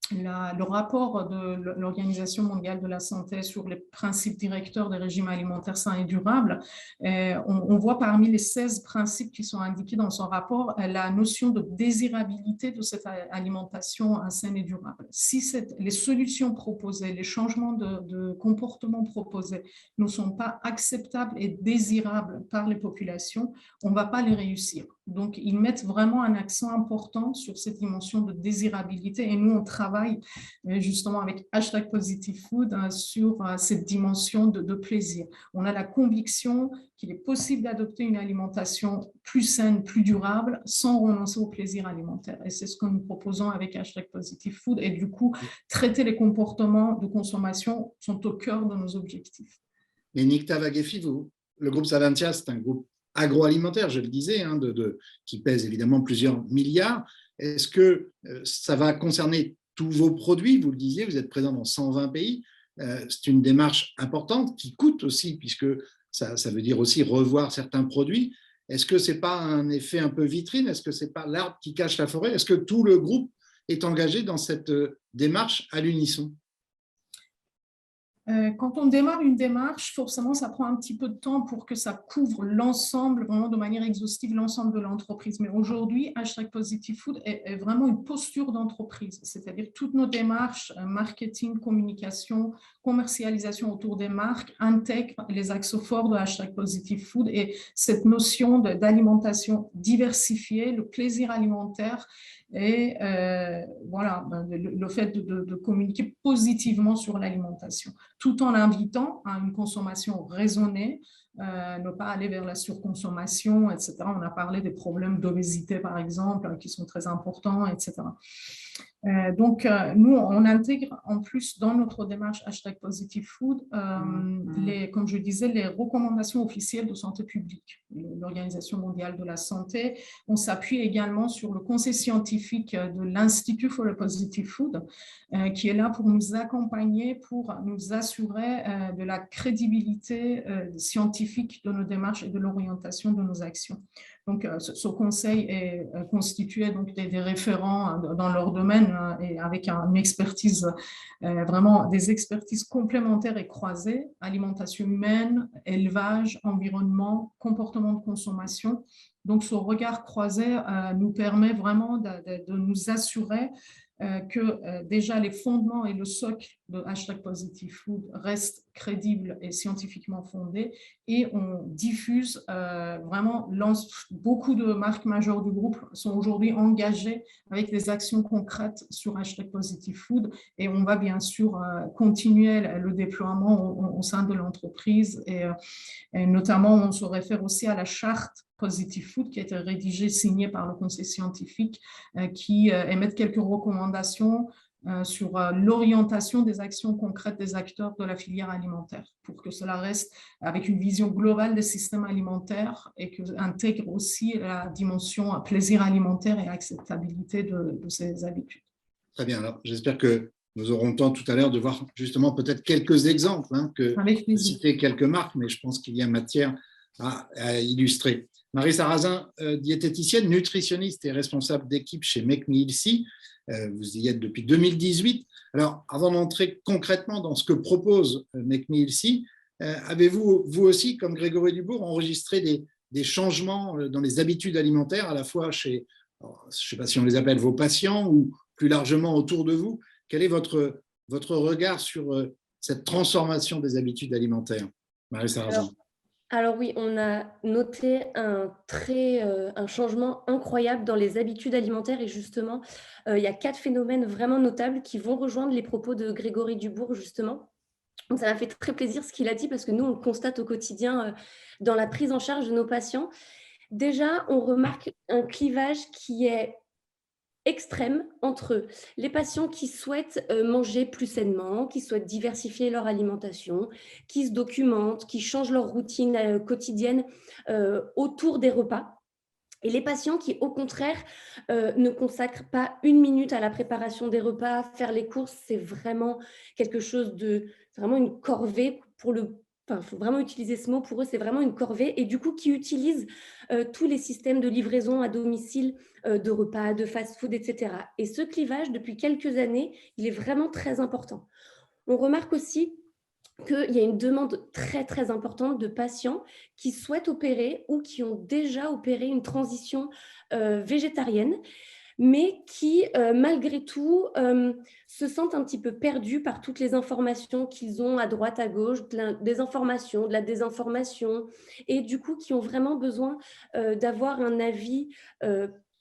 le rapport de l'Organisation mondiale de la santé sur les principes directeurs des régimes alimentaires sains et durables, on voit parmi les 16 principes qui sont indiqués dans son rapport la notion de désirabilité de cette alimentation saine et durable. Si les solutions proposées, les changements de comportement proposés ne sont pas acceptables et désirables par les populations, on ne va pas les réussir. Donc, ils mettent vraiment un accent important sur cette dimension de désirabilité. Et nous, on travaille justement avec #PositiveFood sur cette dimension de plaisir. On a la conviction qu'il est possible d'adopter une alimentation plus saine, plus durable, sans renoncer au plaisir alimentaire. Et c'est ce que nous proposons avec #PositiveFood. Et du coup, traiter les comportements de consommation sont au cœur de nos objectifs. Et Nikta Vagheffi, le groupe Salentia, c'est un groupe agroalimentaire, je le disais, qui pèse évidemment plusieurs milliards. Est-ce que ça va concerner tous vos produits? Vous le disiez, vous êtes présent dans 120 pays. C'est une démarche importante qui coûte aussi, puisque ça veut dire aussi revoir certains produits. Est-ce que ce n'est pas un effet un peu vitrine? Est-ce que ce n'est pas l'arbre qui cache la forêt? Est-ce que tout le groupe est engagé dans cette démarche à l'unisson? Quand on démarre une démarche, forcément, ça prend un petit peu de temps pour que ça couvre l'ensemble, vraiment de manière exhaustive, l'ensemble de l'entreprise. Mais aujourd'hui, #PositiveFood est vraiment une posture d'entreprise, c'est-à-dire toutes nos démarches, marketing, communication, commercialisation autour des marques intègrent les axes forts de #PositiveFood et cette notion d'alimentation diversifiée, le plaisir alimentaire et voilà, le fait de communiquer positivement sur l'alimentation, tout en invitant à une consommation raisonnée, ne pas aller vers la surconsommation, etc. On a parlé des problèmes d'obésité, par exemple, qui sont très importants, etc. Donc, nous, on intègre en plus dans notre démarche #PositiveFood, comme je disais, les recommandations officielles de santé publique, l'Organisation mondiale de la santé. On s'appuie également sur le conseil scientifique de l'Institut for a Positive Food, qui est là pour nous accompagner, pour nous assurer de la crédibilité scientifique de nos démarches et de l'orientation de nos actions. Donc, ce conseil est constitué donc, des référents dans leur domaine et avec une expertise, vraiment des expertises complémentaires et croisées, alimentation humaine, élevage, environnement, comportement de consommation. Donc, ce regard croisé nous permet vraiment de nous assurer que déjà les fondements et le socle de #PositiveFood restent crédibles et scientifiquement fondés, et on diffuse vraiment, beaucoup de marques majeures du groupe sont aujourd'hui engagées avec des actions concrètes sur #PositiveFood, et on va bien sûr continuer le déploiement au sein de l'entreprise, et notamment on se réfère aussi à la charte Positive Food qui a été rédigée, signée par le conseil scientifique, qui émet quelques recommandations sur l'orientation des actions concrètes des acteurs de la filière alimentaire pour que cela reste avec une vision globale des systèmes alimentaires et que intègre aussi la dimension plaisir alimentaire et acceptabilité de ces habitudes. Très bien, alors j'espère que nous aurons le temps tout à l'heure de voir justement peut-être quelques exemples, de citer quelques marques, mais je pense qu'il y a matière à illustrer. Marie Sarrazin, diététicienne, nutritionniste et responsable d'équipe chez Make Me Healthy. Vous y êtes depuis 2018. Alors, avant d'entrer concrètement dans ce que propose Make Me Healthy, avez-vous, vous aussi, comme Grégory Dubourg, enregistré des changements dans les habitudes alimentaires, à la fois chez, je ne sais pas si on les appelle vos patients ou plus largement autour de vous? Quel est votre regard sur cette transformation des habitudes alimentaires, Marie Sarrazin? Alors oui, on a noté un changement incroyable dans les habitudes alimentaires et justement, il y a 4 phénomènes vraiment notables qui vont rejoindre les propos de Grégory Dubourg justement. Donc ça m'a fait très plaisir ce qu'il a dit parce que nous, on le constate au quotidien dans la prise en charge de nos patients. Déjà, on remarque un clivage qui est extrême entre les patients qui souhaitent manger plus sainement, qui souhaitent diversifier leur alimentation, qui se documentent, qui changent leur routine quotidienne autour des repas. Et les patients qui, au contraire, ne consacrent pas 1 minute à la préparation des repas, faire les courses, c'est vraiment quelque chose c'est vraiment une corvée pour il faut vraiment utiliser ce mot, pour eux, c'est vraiment une corvée, et du coup, qui utilisent tous les systèmes de livraison à domicile, de repas, de fast-food, etc. Et ce clivage, depuis quelques années, il est vraiment très important. On remarque aussi qu'il y a une demande très, très importante de patients qui souhaitent opérer ou qui ont déjà opéré une transition végétarienne, mais qui, malgré tout, se sentent un petit peu perdus par toutes les informations qu'ils ont à droite, à gauche, des informations, de la désinformation, et du coup, qui ont vraiment besoin d'avoir un avis,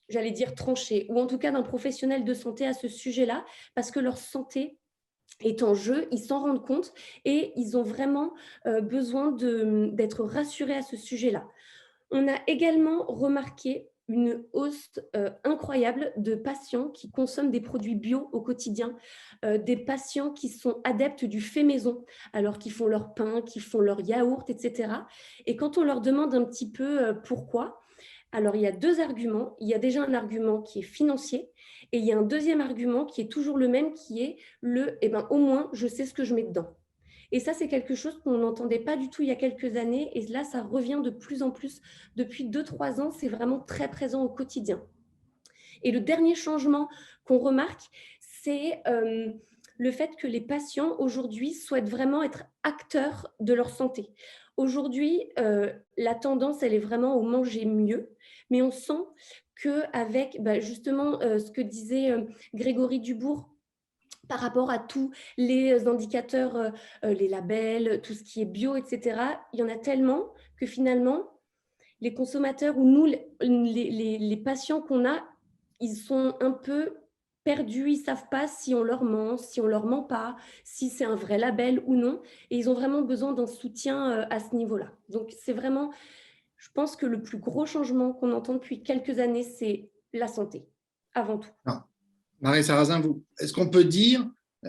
j'allais dire tranché, ou en tout cas d'un professionnel de santé à ce sujet-là, parce que leur santé est en jeu, ils s'en rendent compte et ils ont vraiment besoin d'être rassurés à ce sujet-là. On a également remarqué une hausse incroyable de patients qui consomment des produits bio au quotidien, des patients qui sont adeptes du fait maison, alors qu'ils font leur pain, qu'ils font leur yaourt, etc. Et quand on leur demande un petit peu pourquoi, alors il y a deux arguments. Il y a déjà un argument qui est financier et il y a un deuxième argument qui est toujours le même, qui est au moins, je sais ce que je mets dedans. Et ça, c'est quelque chose qu'on n'entendait pas du tout il y a quelques années. Et là, ça revient de plus en plus. Depuis 2-3 ans, c'est vraiment très présent au quotidien. Et le dernier changement qu'on remarque, c'est le fait que les patients, aujourd'hui, souhaitent vraiment être acteurs de leur santé. Aujourd'hui, la tendance, elle est vraiment au manger mieux. Mais on sent qu'avec justement ce que disait Grégory Dubourg, par rapport à tous les indicateurs, les labels, tout ce qui est bio, etc., il y en a tellement que finalement, les consommateurs ou nous, les patients qu'on a, ils sont un peu perdus, ils ne savent pas si on leur ment, si on ne leur ment pas, si c'est un vrai label ou non. Et ils ont vraiment besoin d'un soutien à ce niveau-là. Donc, c'est vraiment, je pense que le plus gros changement qu'on entend depuis quelques années, c'est la santé, avant tout. Non. Marie Sarrazin, est-ce qu'on peut dire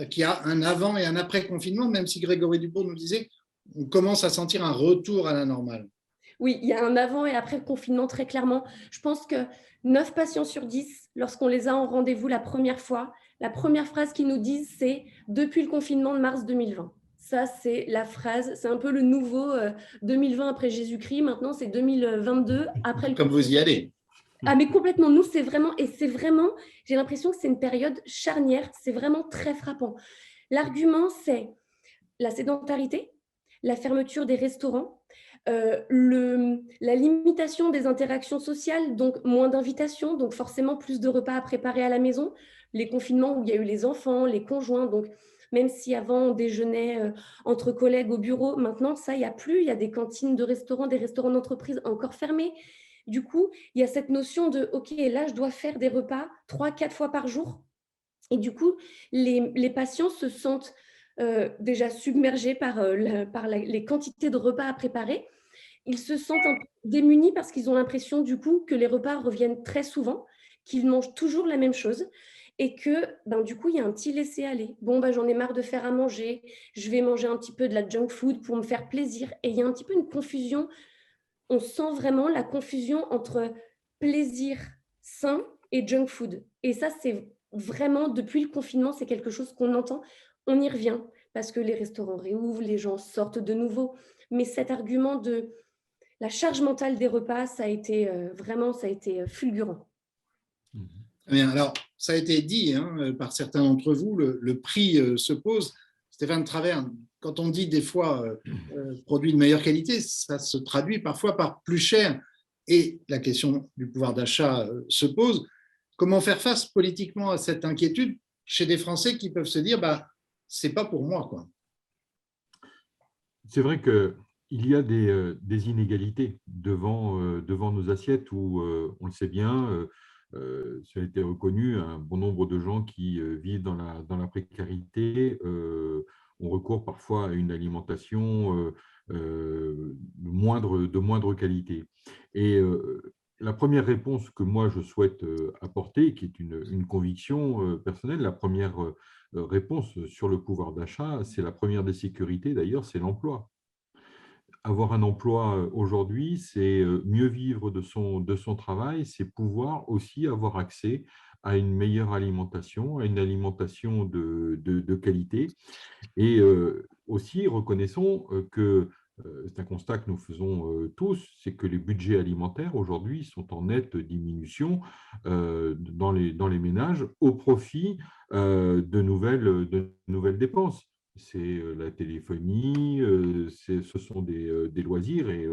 qu'il y a un avant et un après confinement, même si Grégory Dubourg nous disait qu'on commence à sentir un retour à la normale? Oui, il y a un avant et après le confinement, très clairement. Je pense que 9 patients sur 10, lorsqu'on les a en rendez-vous la première fois, la première phrase qu'ils nous disent, c'est « depuis le confinement de mars 2020 ». Ça, c'est la phrase, c'est un peu le nouveau 2020 après Jésus-Christ. Maintenant, c'est 2022 après le Comme vous y allez. Ah, mais complètement, nous, c'est vraiment, j'ai l'impression que c'est une période charnière, c'est vraiment très frappant. L'argument, c'est la sédentarité, la fermeture des restaurants, la limitation des interactions sociales, donc moins d'invitations, donc forcément plus de repas à préparer à la maison, les confinements où il y a eu les enfants, les conjoints, donc même si avant on déjeunait entre collègues au bureau, maintenant ça, il n'y a plus, il y a des cantines de restaurants, des restaurants d'entreprise encore fermés. Du coup, il y a cette notion de « ok, là, je dois faire des repas 3-4 fois par jour ». Et du coup, les patients se sentent déjà submergés par les quantités de repas à préparer. Ils se sentent un peu démunis parce qu'ils ont l'impression du coup que les repas reviennent très souvent, qu'ils mangent toujours la même chose et que du coup, il y a un petit laisser-aller. Bon, j'en ai marre de faire à manger, je vais manger un petit peu de la junk food pour me faire plaisir. Et il y a un petit peu une confusion. On sent vraiment la confusion entre plaisir sain et junk food. Et ça, c'est vraiment, depuis le confinement, c'est quelque chose qu'on entend. On y revient parce que les restaurants réouvrent, les gens sortent de nouveau. Mais cet argument de la charge mentale des repas, ça a été fulgurant. Bien, alors, ça a été dit par certains d'entre vous, le prix se pose. Stéphane Traverne, quand on dit des fois produits de meilleure qualité, ça se traduit parfois par plus cher. Et la question du pouvoir d'achat se pose. Comment faire face politiquement à cette inquiétude chez des Français qui peuvent se dire c'est pas pour moi, quoi. C'est vrai qu'il y a des inégalités devant nos assiettes où, on le sait bien, ça a été reconnu, un bon nombre de gens qui vivent dans la précarité ont recours parfois à une alimentation de moindre qualité. Et la première réponse que moi je souhaite apporter, qui est une conviction personnelle, la première réponse sur le pouvoir d'achat, c'est la première des sécurités d'ailleurs, c'est l'emploi. Avoir un emploi aujourd'hui, c'est mieux vivre de son travail, c'est pouvoir aussi avoir accès à une meilleure alimentation, à une alimentation de qualité. Et aussi, reconnaissons que c'est un constat que nous faisons tous, c'est que les budgets alimentaires aujourd'hui sont en nette diminution dans les ménages au profit de nouvelles dépenses. C'est la téléphonie, ce sont des loisirs et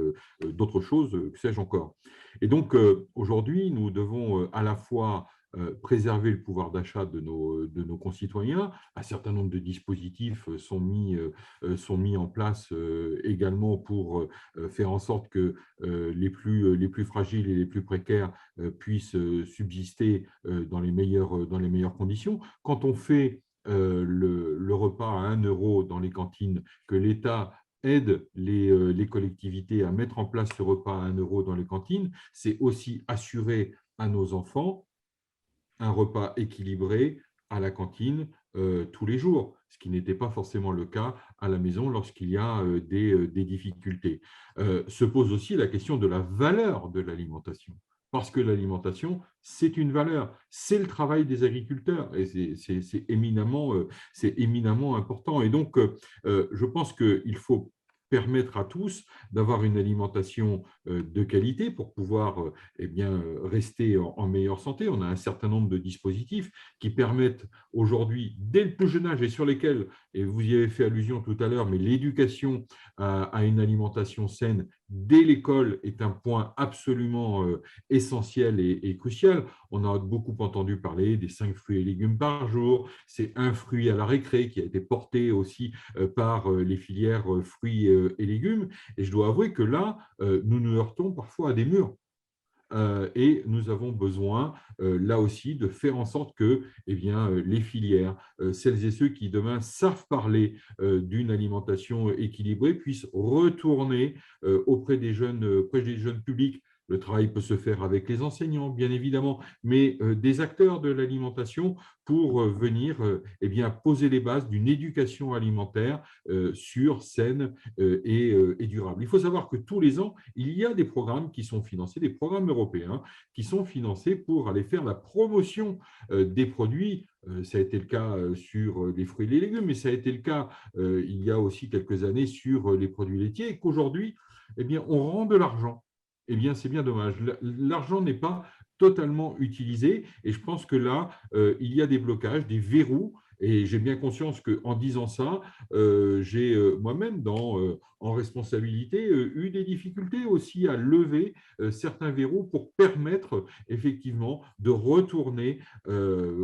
d'autres choses, que sais-je encore. Et donc, aujourd'hui, nous devons à la fois préserver le pouvoir d'achat de nos concitoyens. Un certain nombre de dispositifs sont mis en place également pour faire en sorte que les plus fragiles et les plus précaires puissent subsister dans les meilleures conditions. Quand on fait le repas à 1 euro dans les cantines, que l'État aide les collectivités à mettre en place ce repas à 1 euro dans les cantines, c'est aussi assurer à nos enfants un repas équilibré à la cantine tous les jours, ce qui n'était pas forcément le cas à la maison lorsqu'il y a des difficultés. Se pose aussi la question de la valeur de l'alimentation. Parce que l'alimentation, c'est une valeur, c'est le travail des agriculteurs et c'est éminemment important. Et donc, je pense qu'il faut permettre à tous d'avoir une alimentation de qualité pour pouvoir rester en meilleure santé. On a un certain nombre de dispositifs qui permettent aujourd'hui, dès le plus jeune âge, et sur lesquels, et vous y avez fait allusion tout à l'heure, mais l'éducation à une alimentation saine dès l'école est un point absolument essentiel et crucial. On a beaucoup entendu parler des 5 fruits et légumes par jour. C'est un fruit à la récré qui a été porté aussi par les filières fruits et légumes. Et je dois avouer que là, nous nous heurtons parfois à des murs. Et nous avons besoin, là aussi, de faire en sorte que les filières, celles et ceux qui demain savent parler d'une alimentation équilibrée, puissent retourner auprès des jeunes publics. Le travail peut se faire avec les enseignants, bien évidemment, mais des acteurs de l'alimentation pour venir poser les bases d'une éducation alimentaire sûre, saine et durable. Il faut savoir que tous les ans, il y a des programmes qui sont financés, des programmes européens qui sont financés pour aller faire la promotion des produits. Ça a été le cas sur les fruits et les légumes, mais ça a été le cas il y a aussi quelques années sur les produits laitiers, et qu'aujourd'hui, on rend de l'argent. C'est bien dommage. L'argent n'est pas totalement utilisé, et je pense que là, il y a des blocages, des verrous, et j'ai bien conscience qu'en disant ça, j'ai moi-même, en responsabilité, eu des difficultés aussi à lever certains verrous pour permettre effectivement de retourner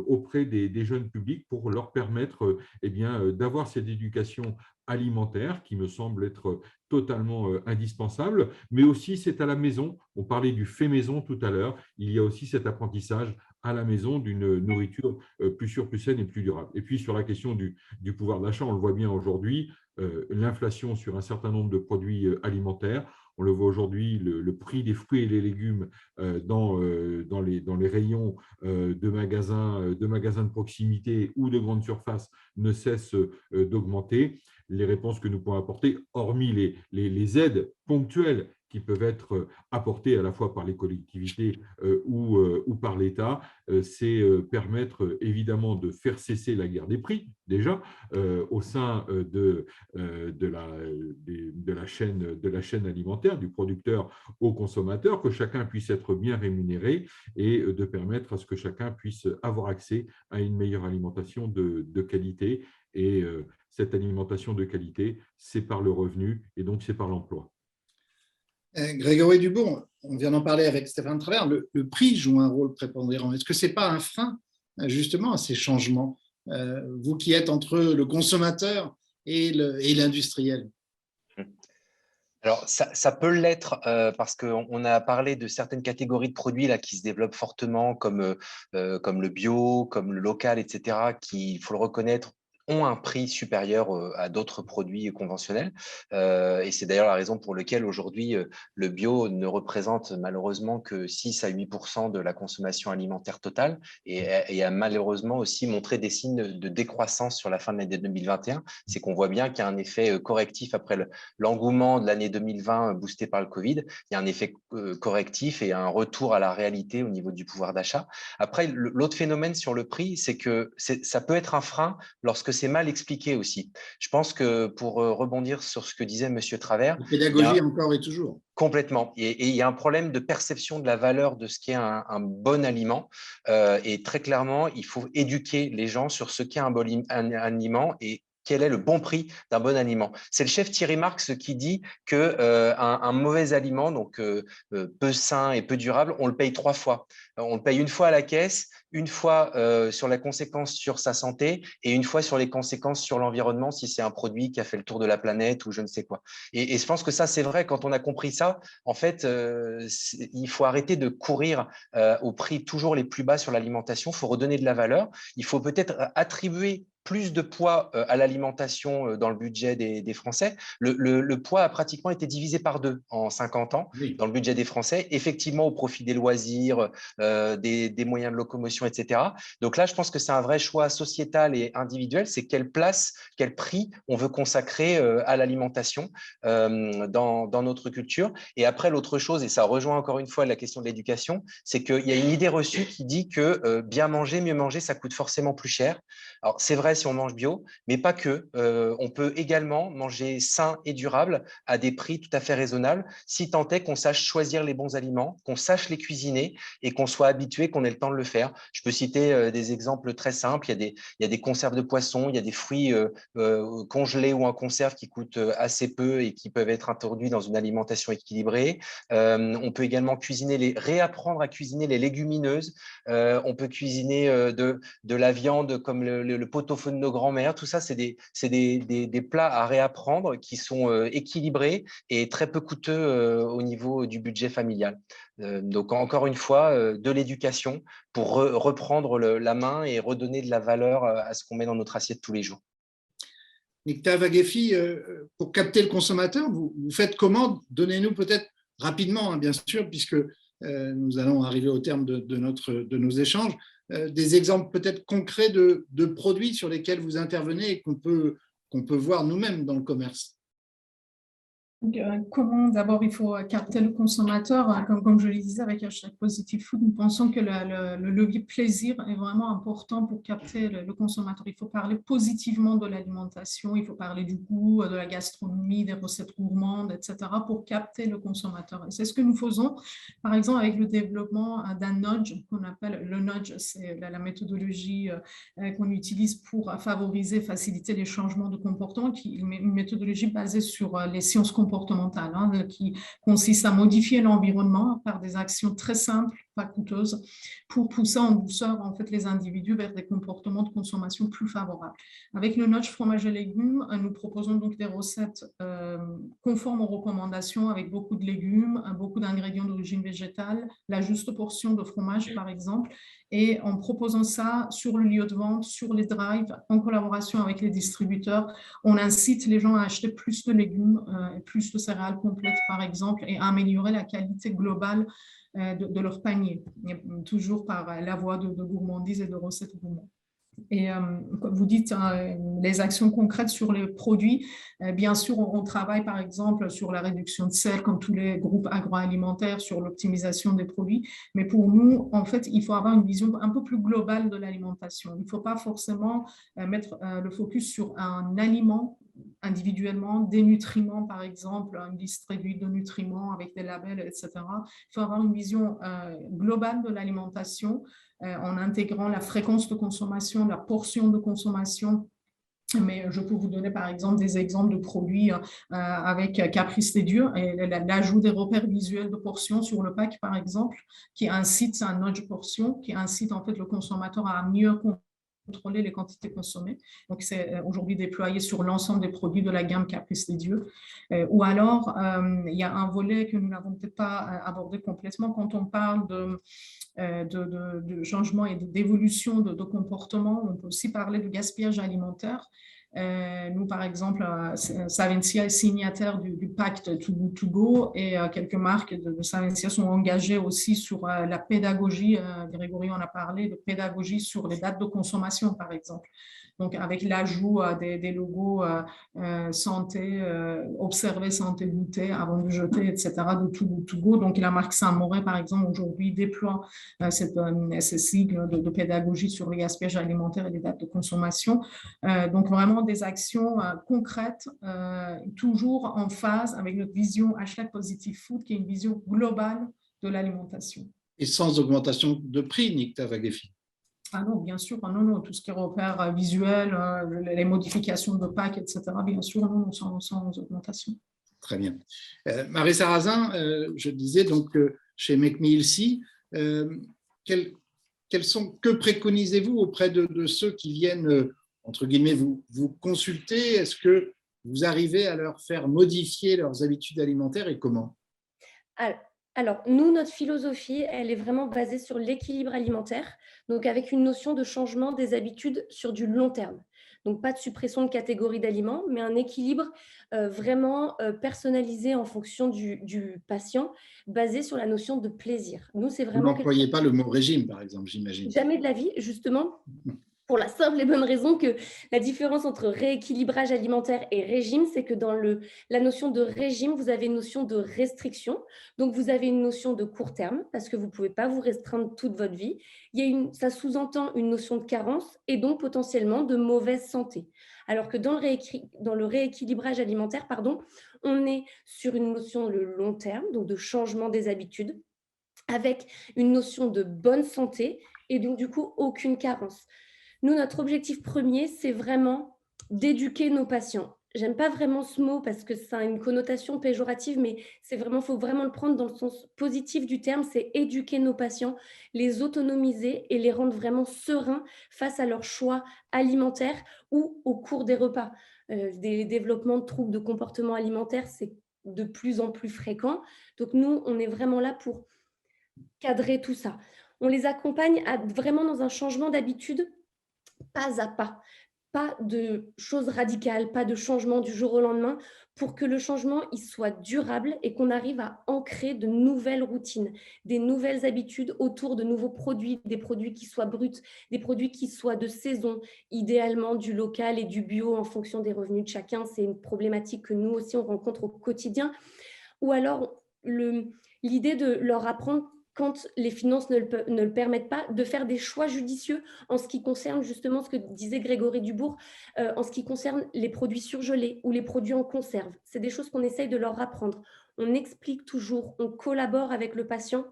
auprès des jeunes publics, pour leur permettre d'avoir cette éducation alimentaire qui me semble être totalement indispensable, mais aussi c'est à la maison. On parlait du fait maison tout à l'heure, il y a aussi cet apprentissage à la maison d'une nourriture plus sûre, plus saine et plus durable. Et puis sur la question du pouvoir d'achat, on le voit bien aujourd'hui, l'inflation sur un certain nombre de produits alimentaires. On le voit aujourd'hui, le prix des fruits et des légumes dans les rayons de magasins de proximité ou de grandes surfaces ne cesse d'augmenter. Les réponses que nous pouvons apporter, hormis les aides ponctuelles qui peuvent être apportées à la fois par les collectivités ou par l'État, c'est permettre évidemment de faire cesser la guerre des prix, déjà, au sein de la chaîne alimentaire, du producteur au consommateur, que chacun puisse être bien rémunéré, et de permettre à ce que chacun puisse avoir accès à une meilleure alimentation de qualité. Et cette alimentation de qualité, c'est par le revenu, et donc c'est par l'emploi. Grégory Dubourg, on vient d'en parler avec Stéphane Travers, le prix joue un rôle prépondérant. Est-ce que ce n'est pas un frein justement à ces changements, vous qui êtes entre le consommateur et l'industriel? Alors, ça peut l'être parce qu'on a parlé de certaines catégories de produits là, qui se développent fortement, comme le bio, comme le local, etc., qui, il faut le reconnaître, ont un prix supérieur à d'autres produits conventionnels. Et c'est d'ailleurs la raison pour laquelle aujourd'hui, le bio ne représente malheureusement que 6 à 8% de la consommation alimentaire totale, et a malheureusement aussi montré des signes de décroissance sur la fin de l'année 2021. C'est qu'on voit bien qu'il y a un effet correctif après l'engouement de l'année 2020 boosté par le Covid. Il y a un effet correctif et un retour à la réalité au niveau du pouvoir d'achat. Après, l'autre phénomène sur le prix, c'est que ça peut être un frein lorsque c'est mal expliqué aussi. Je pense que pour rebondir sur ce que disait M. Travers… La pédagogie encore et toujours. Complètement. Et il y a un problème de perception de la valeur de ce qu'est un bon aliment. Et très clairement, il faut éduquer les gens sur ce qu'est un bon aliment et quel est le bon prix d'un bon aliment. C'est le chef Thierry Marx qui dit que un mauvais aliment, donc peu sain et peu durable, on le paye 3 fois. On le paye une fois à la caisse, une fois sur la conséquence sur sa santé et une fois sur les conséquences sur l'environnement si c'est un produit qui a fait le tour de la planète ou je ne sais quoi. Et je pense que ça, c'est vrai, quand on a compris ça, en fait, il faut arrêter de courir au prix toujours les plus bas sur l'alimentation, il faut redonner de la valeur, il faut peut-être attribuer plus de poids à l'alimentation dans le budget des Français. Le poids a pratiquement été divisé par 2 en 50 ans Oui. dans le budget des Français, effectivement au profit des loisirs, des moyens de locomotion, etc. Donc là, je pense que c'est un vrai choix sociétal et individuel, c'est quelle place, quel prix on veut consacrer à l'alimentation dans notre culture. Et après, l'autre chose, et ça rejoint encore une fois la question de l'éducation, c'est qu'il y a une idée reçue qui dit que bien manger, mieux manger, ça coûte forcément plus cher. Alors, c'est vrai si on mange bio, mais pas que. On peut également manger sain et durable à des prix tout à fait raisonnables, si tant est qu'on sache choisir les bons aliments, qu'on sache les cuisiner et qu'on soit habitué, qu'on ait le temps de le faire. Je peux citer des exemples très simples. Il y a des conserves de poissons, il y a des fruits congelés ou en conserve qui coûtent assez peu et qui peuvent être introduits dans une alimentation équilibrée. On peut également réapprendre à cuisiner les légumineuses. On peut cuisiner de la viande comme le pot-au-feu de nos grands-mères. Tout ça, c'est des plats à réapprendre qui sont équilibrés et très peu coûteux au niveau du budget familial. Donc, encore une fois, de l'éducation pour reprendre la main et redonner de la valeur à ce qu'on met dans notre assiette tous les jours. Nikta Vagheffi, pour capter le consommateur, vous faites comment? Donnez-nous peut-être rapidement, hein, bien sûr, puisque nous allons arriver au terme de nos échanges, des exemples peut-être concrets de produits sur lesquels vous intervenez et qu'on peut voir nous-mêmes dans le commerce. Comment d'abord il faut capter le consommateur, comme je le disais avec Hashtag Positive Food, nous pensons que le levier plaisir est vraiment important pour capter le consommateur. Il faut parler positivement de l'alimentation, il faut parler du goût, de la gastronomie, des recettes gourmandes, etc. pour capter le consommateur. Et c'est ce que nous faisons, par exemple, avec le développement d'un nudge qu'on appelle le nudge, c'est la méthodologie qu'on utilise pour favoriser, faciliter les changements de comportement, qui est une méthodologie basée sur les sciences comportementale, qui consiste à modifier l'environnement par des actions très simples, pas coûteuses, pour pousser en douceur en fait, les individus vers des comportements de consommation plus favorables. Avec le nudge fromage et légumes, nous proposons donc des recettes conformes aux recommandations avec beaucoup de légumes, beaucoup d'ingrédients d'origine végétale, la juste portion de fromage par exemple, et en proposant ça sur le lieu de vente, sur les drives, en collaboration avec les distributeurs, on incite les gens à acheter plus de légumes, plus de céréales complètes par exemple, et à améliorer la qualité globale de leur panier, toujours par la voie de gourmandise et de recettes gourmandes. Et comme vous dites, les actions concrètes sur les produits, bien sûr, on travaille par exemple sur la réduction de sel, comme tous les groupes agroalimentaires, sur l'optimisation des produits. Mais pour nous, en fait, il faut avoir une vision un peu plus globale de l'alimentation. Il ne faut pas forcément mettre le focus sur un aliment individuellement, des nutriments par exemple, une liste réduite de nutriments avec des labels, etc. Il faut avoir une vision globale de l'alimentation en intégrant la fréquence de consommation, la portion de consommation. Mais je peux vous donner par exemple des exemples de produits avec Caprice des Dieux et l'ajout des repères visuels de portions sur le pack par exemple, qui incite un nudge portion, qui incite en fait le consommateur à mieux contrôler les quantités consommées. Donc, c'est aujourd'hui déployé sur l'ensemble des produits de la gamme Caprice des Dieux. Ou alors, il y a un volet que nous n'avons peut-être pas abordé complètement quand on parle de changement et d'évolution de comportement. On peut aussi parler de gaspillage alimentaire. Nous, par exemple, Savencia est signataire du pacte Too Good To Go et quelques marques de Savencia sont engagées aussi sur la pédagogie. Grégory en a parlé, de pédagogie sur les dates de consommation, par exemple. Donc, avec l'ajout des logos santé, observer, santé, goûter avant de jeter, etc., de Too Good To Go. Donc, la marque Saint-Moré, par exemple, aujourd'hui déploie ces sigles de pédagogie sur les gaspillages alimentaires et les dates de consommation. Donc, vraiment des actions concrètes, toujours en phase avec notre vision Hashtag Positive Food, qui est une vision globale de l'alimentation. Et sans augmentation de prix, Nikta Vagheffi. Ah non, bien sûr, non, non, tout ce qui est repères visuels, les modifications de packs, etc., bien sûr, non, sans augmentation. Très bien. Marie Sarrazin, je disais donc chez Make Me Healthy, que préconisez-vous auprès de ceux qui viennent, entre guillemets, vous consulter? Est-ce que vous arrivez à leur faire modifier leurs habitudes alimentaires et comment? Alors, nous, notre philosophie, elle est vraiment basée sur l'équilibre alimentaire, donc avec une notion de changement des habitudes sur du long terme. Donc, pas de suppression de catégories d'aliments, mais un équilibre vraiment personnalisé en fonction du patient, basé sur la notion de plaisir. Nous, c'est Vous vraiment n'employez pas le mot régime, par exemple, j'imagine. jamais de la vie, justement, pour la simple et bonne raison que la différence entre rééquilibrage alimentaire et régime, c'est que dans la notion de régime, vous avez une notion de restriction. Donc, vous avez une notion de court terme parce que vous ne pouvez pas vous restreindre toute votre vie. Ça sous-entend une notion de carence et donc potentiellement de mauvaise santé. Alors que dans le rééquilibrage alimentaire, on est sur une notion de long terme, donc de changement des habitudes, avec une notion de bonne santé et donc du coup aucune carence. Nous, notre objectif premier, c'est vraiment d'éduquer nos patients. J'aime pas vraiment ce mot parce que ça a une connotation péjorative, mais faut vraiment le prendre dans le sens positif du terme, c'est éduquer nos patients, les autonomiser et les rendre vraiment sereins face à leurs choix alimentaires ou au cours des repas. Des développements de troubles de comportement alimentaire, c'est de plus en plus fréquent. Donc nous, on est vraiment là pour cadrer tout ça. On les accompagne vraiment dans un changement d'habitude pas à pas de choses radicales, pas de changement du jour au lendemain, pour que le changement il soit durable et qu'on arrive à ancrer de nouvelles routines, des nouvelles habitudes autour de nouveaux produits, des produits qui soient bruts, des produits qui soient de saison, idéalement du local et du bio en fonction des revenus de chacun. C'est une problématique que nous aussi on rencontre au quotidien. Ou alors l'idée de leur apprendre quand les finances ne le permettent pas, de faire des choix judicieux en ce qui concerne justement ce que disait Grégory Dubourg, en ce qui concerne les produits surgelés ou les produits en conserve. C'est des choses qu'on essaye de leur apprendre. On explique toujours, on collabore avec le patient.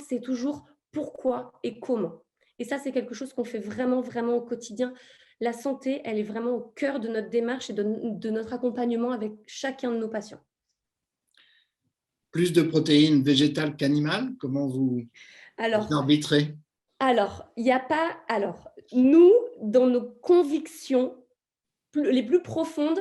C'est toujours pourquoi et comment. Et ça, c'est quelque chose qu'on fait vraiment, vraiment au quotidien. La santé, elle est vraiment au cœur de notre démarche et de notre accompagnement avec chacun de nos patients. Plus de protéines végétales qu'animales? Comment vous arbitrez? Alors, il n'y a pas. Alors, nous, dans nos convictions les plus profondes,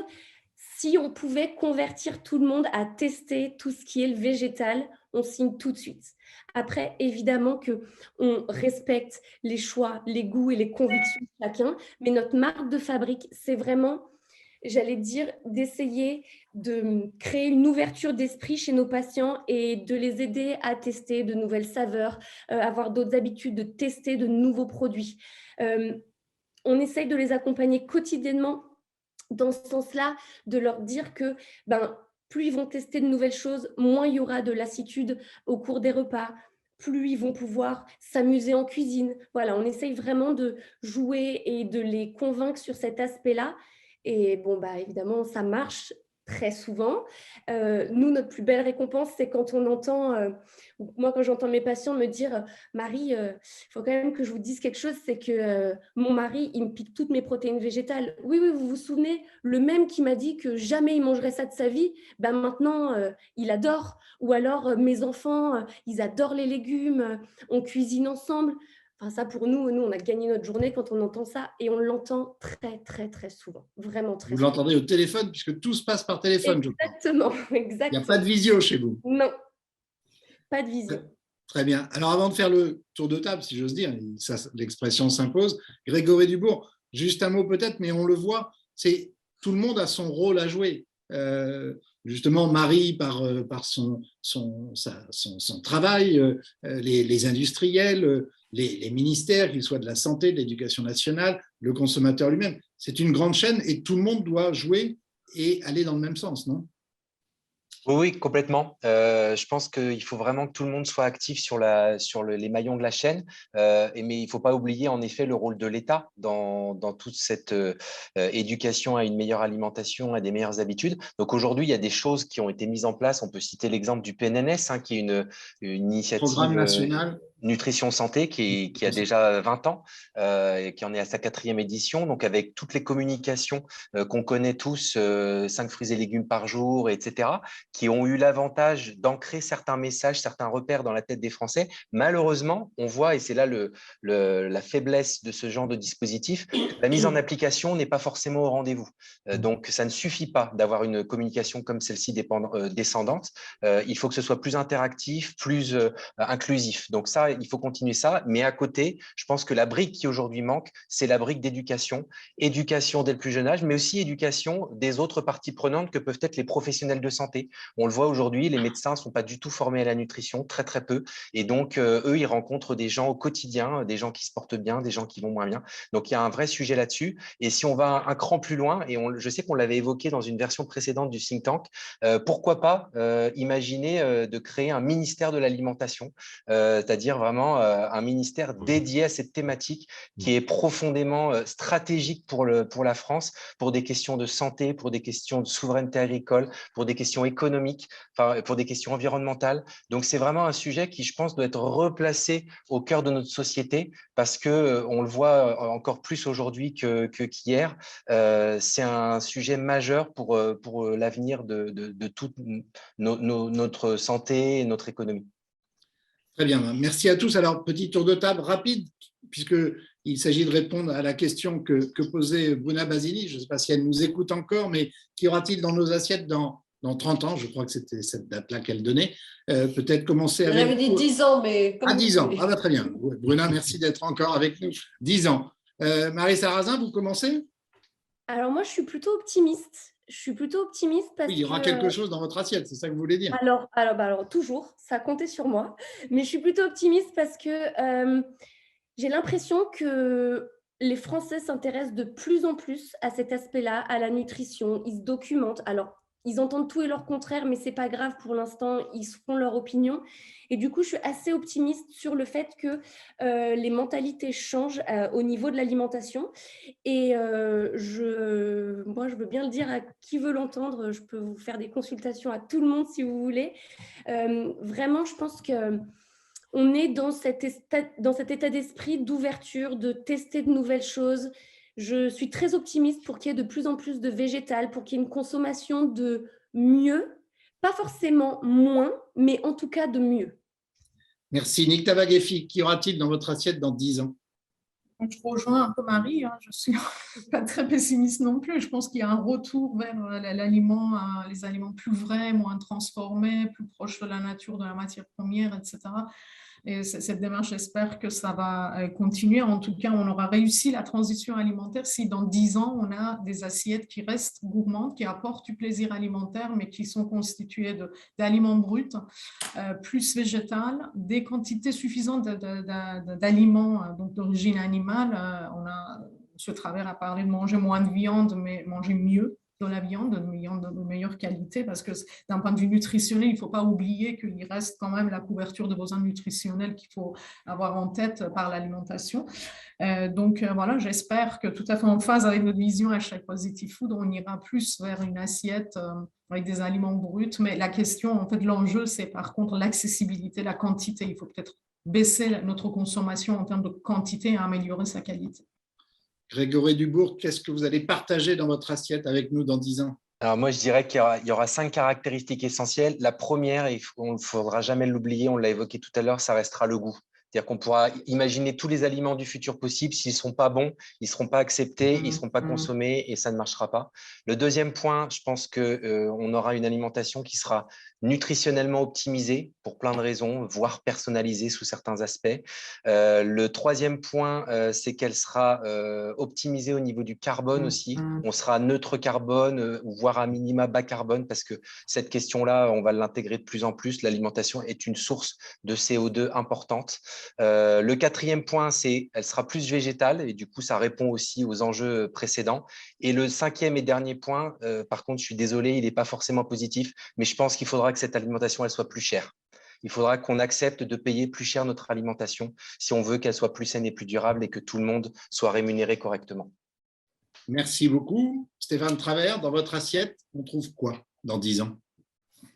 si on pouvait convertir tout le monde à tester tout ce qui est le végétal, on signe tout de suite. Après, évidemment qu'on respecte les choix, les goûts et les convictions de chacun, mais notre marque de fabrique, c'est vraiment, j'allais dire, d'essayer de créer une ouverture d'esprit chez nos patients et de les aider à tester de nouvelles saveurs, avoir d'autres habitudes, de tester de nouveaux produits. On essaye de les accompagner quotidiennement dans ce sens-là, de leur dire que plus ils vont tester de nouvelles choses, moins il y aura de lassitude au cours des repas, plus ils vont pouvoir s'amuser en cuisine. Voilà, on essaye vraiment de jouer et de les convaincre sur cet aspect-là. Et évidemment, ça marche très souvent. Nous, notre plus belle récompense, c'est quand on entend, moi quand j'entends mes patients me dire « Marie, il faut quand même que je vous dise quelque chose, c'est que mon mari, il me pique toutes mes protéines végétales. » Oui, vous vous souvenez, le même qui m'a dit que jamais il mangerait ça de sa vie, maintenant, il adore. Ou alors, mes enfants, ils adorent les légumes, on cuisine ensemble. Enfin, ça, pour nous, on a gagné notre journée quand on entend ça et on l'entend très, très, très souvent. Vraiment très souvent. Vous l'entendez au téléphone puisque tout se passe par téléphone, exactement, je crois. Il n'y a pas de visio chez vous? Non, pas de visio. Très bien. Alors, avant de faire le tour de table, si j'ose dire, l'expression s'impose, Grégory Dubourg, juste un mot peut-être, mais on le voit, c'est tout le monde a son rôle à jouer. Justement, Marie par son travail, les industriels, les ministères, qu'ils soient de la santé, de l'éducation nationale, le consommateur lui-même. C'est une grande chaîne et tout le monde doit jouer et aller dans le même sens, non? Oui, complètement. Je pense qu'il faut vraiment que tout le monde soit actif sur les maillons de la chaîne, mais il ne faut pas oublier en effet le rôle de l'État dans toute cette éducation à une meilleure alimentation, à des meilleures habitudes. Donc aujourd'hui, il y a des choses qui ont été mises en place. On peut citer l'exemple du PNNS, qui est une initiative Nutrition Santé qui a déjà 20 ans et qui en est à sa 4e édition. Donc, avec toutes les communications qu'on connaît tous, 5 fruits et légumes par jour, etc., qui ont eu l'avantage d'ancrer certains messages, certains repères dans la tête des Français. Malheureusement, on voit, et c'est là la faiblesse de ce genre de dispositif, la mise en application n'est pas forcément au rendez-vous. Donc, ça ne suffit pas d'avoir une communication comme celle-ci descendante. Il faut que ce soit plus interactif, plus inclusif. Donc ça, il faut continuer ça. Mais à côté, je pense que la brique qui aujourd'hui manque, c'est la brique d'éducation. Éducation dès le plus jeune âge, mais aussi éducation des autres parties prenantes que peuvent être les professionnels de santé. On le voit aujourd'hui, les médecins ne sont pas du tout formés à la nutrition, très très peu. Et donc, eux, ils rencontrent des gens au quotidien, des gens qui se portent bien, des gens qui vont moins bien. Donc, il y a un vrai sujet là-dessus. Et si on va un cran plus loin, et je sais qu'on l'avait évoqué dans une version précédente du think tank, pourquoi pas imaginer de créer un ministère de l'alimentation, c'est-à-dire vraiment un ministère dédié à cette thématique qui est profondément stratégique pour la France, pour des questions de santé, pour des questions de souveraineté agricole, pour des questions économiques, pour des questions environnementales. Donc, c'est vraiment un sujet qui, je pense, doit être replacé au cœur de notre société parce qu'on le voit encore plus aujourd'hui qu'hier. C'est un sujet majeur pour l'avenir de toute notre santé et notre économie. Très bien, merci à tous. Alors, petit tour de table rapide, puisqu'il s'agit de répondre à la question que posait Bruna Basini. Je ne sais pas si elle nous écoute encore, mais qu'y aura-t-il dans nos assiettes dans 30 ans? Je crois que c'était cette date-là qu'elle donnait. Peut-être commencer avec… Elle avait dit 10 ans, mais… Ah, 10 ans. Ah, bah, très bien. Bruna, merci d'être encore avec nous. 10 ans. Marie Sarrazin, vous commencez? Alors moi, je suis plutôt optimiste. Parce oui, il y aura quelque chose dans votre assiette, c'est ça que vous voulez dire? Alors, toujours, ça comptait sur moi. Mais je suis plutôt optimiste parce que j'ai l'impression que les Français s'intéressent de plus en plus à cet aspect-là, à la nutrition. Ils se documentent. Alors, ils entendent tout et leur contraire, mais ce n'est pas grave pour l'instant. Ils se font leur opinion. Et du coup, je suis assez optimiste sur le fait que les mentalités changent au niveau de l'alimentation. Et moi, je veux bien le dire à qui veut l'entendre. Je peux vous faire des consultations à tout le monde si vous voulez. Vraiment, je pense qu'on est dans cet état d'esprit d'ouverture, de tester de nouvelles choses. Je suis très optimiste pour qu'il y ait de plus en plus de végétal, pour qu'il y ait une consommation de mieux, pas forcément moins, mais en tout cas de mieux. Merci. Nick Tavagefi, qu'y aura-t-il dans votre assiette dans 10 ans? Je rejoins un peu Marie, hein. Je ne suis pas très pessimiste non plus. Je pense qu'il y a un retour vers l'aliment, les aliments plus vrais, moins transformés, plus proches de la nature, de la matière première, etc. Et cette démarche, j'espère que ça va continuer. En tout cas, on aura réussi la transition alimentaire si dans 10 ans, on a des assiettes qui restent gourmandes, qui apportent du plaisir alimentaire, mais qui sont constituées d'aliments bruts, plus végétal, des quantités suffisantes d'aliments donc d'origine animale. M. Travers a parlé de manger moins de viande, mais manger mieux de la viande de meilleure qualité, parce que d'un point de vue nutritionnel, il ne faut pas oublier qu'il reste quand même la couverture de besoins nutritionnels qu'il faut avoir en tête par l'alimentation. Donc voilà, j'espère que tout à fait en phase avec notre vision Hashtag Positive Food, on ira plus vers une assiette avec des aliments bruts, mais la question, en fait, l'enjeu, c'est par contre l'accessibilité, la quantité. Il faut peut-être baisser notre consommation en termes de quantité et améliorer sa qualité. Grégory Dubourg, qu'est-ce que vous allez partager dans votre assiette avec nous dans 10 ans? Alors moi, je dirais qu'il y aura 5 caractéristiques essentielles. La première, on ne faudra jamais l'oublier, on l'a évoqué tout à l'heure, ça restera le goût. C'est-à-dire qu'on pourra imaginer tous les aliments du futur possible. S'ils ne sont pas bons, ils ne seront pas acceptés, ils ne seront pas consommés et ça ne marchera pas. Le deuxième point, je pense qu'on aura une alimentation qui sera nutritionnellement optimisée pour plein de raisons, voire personnalisée sous certains aspects. Le troisième point, c'est qu'elle sera optimisée au niveau du carbone aussi. On sera neutre carbone, voire à minima bas carbone, parce que cette question-là, on va l'intégrer de plus en plus. L'alimentation est une source de CO2 importante. Le quatrième point, c'est qu'elle sera plus végétale et du coup, ça répond aussi aux enjeux précédents. Et le cinquième et dernier point, par contre, je suis désolé, il n'est pas forcément positif, mais je pense qu'il faudra que cette alimentation, elle soit plus chère. Il faudra qu'on accepte de payer plus cher notre alimentation si on veut qu'elle soit plus saine et plus durable et que tout le monde soit rémunéré correctement. Merci beaucoup. Stéphane Travers, dans votre assiette, on trouve quoi dans 10 ans?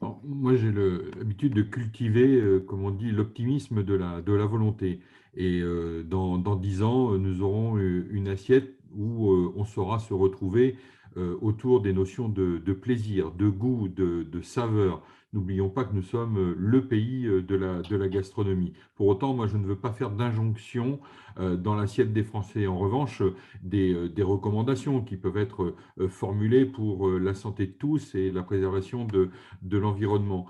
Alors, moi, j'ai l'habitude de cultiver, comme on dit, l'optimisme de la volonté. Et dans 10 ans, nous aurons une assiette où on saura se retrouver autour des notions plaisir, de goût, de saveur. N'oublions pas que nous sommes le pays de la gastronomie. Pour autant, moi, je ne veux pas faire d'injonction dans l'assiette des Français. En revanche, des recommandations qui peuvent être formulées pour la santé de tous et la préservation de l'environnement.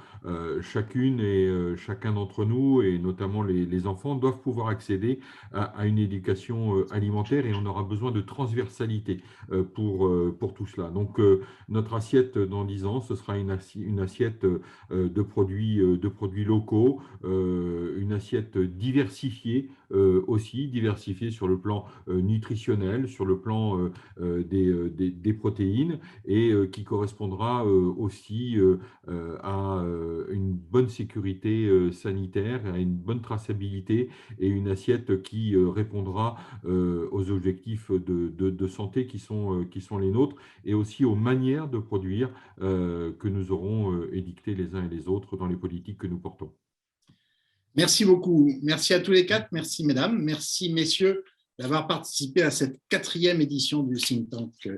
Chacune et chacun d'entre nous, et notamment les enfants, doivent pouvoir accéder à une éducation alimentaire et on aura besoin de transversalité pour tout cela. Donc, notre assiette dans 10 ans, ce sera une assiette de produits locaux, une assiette diversifiée aussi, diversifiée sur le plan nutritionnel, sur le plan des protéines et qui correspondra aussi à une bonne sécurité sanitaire, à une bonne traçabilité et une assiette qui répondra aux objectifs de santé qui sont les nôtres et aussi aux manières de produire que nous aurons édictées les uns et les autres dans les politiques que nous portons. Merci beaucoup. Merci à tous les quatre. Merci mesdames. Merci messieurs d'avoir participé à cette 4e édition du think tank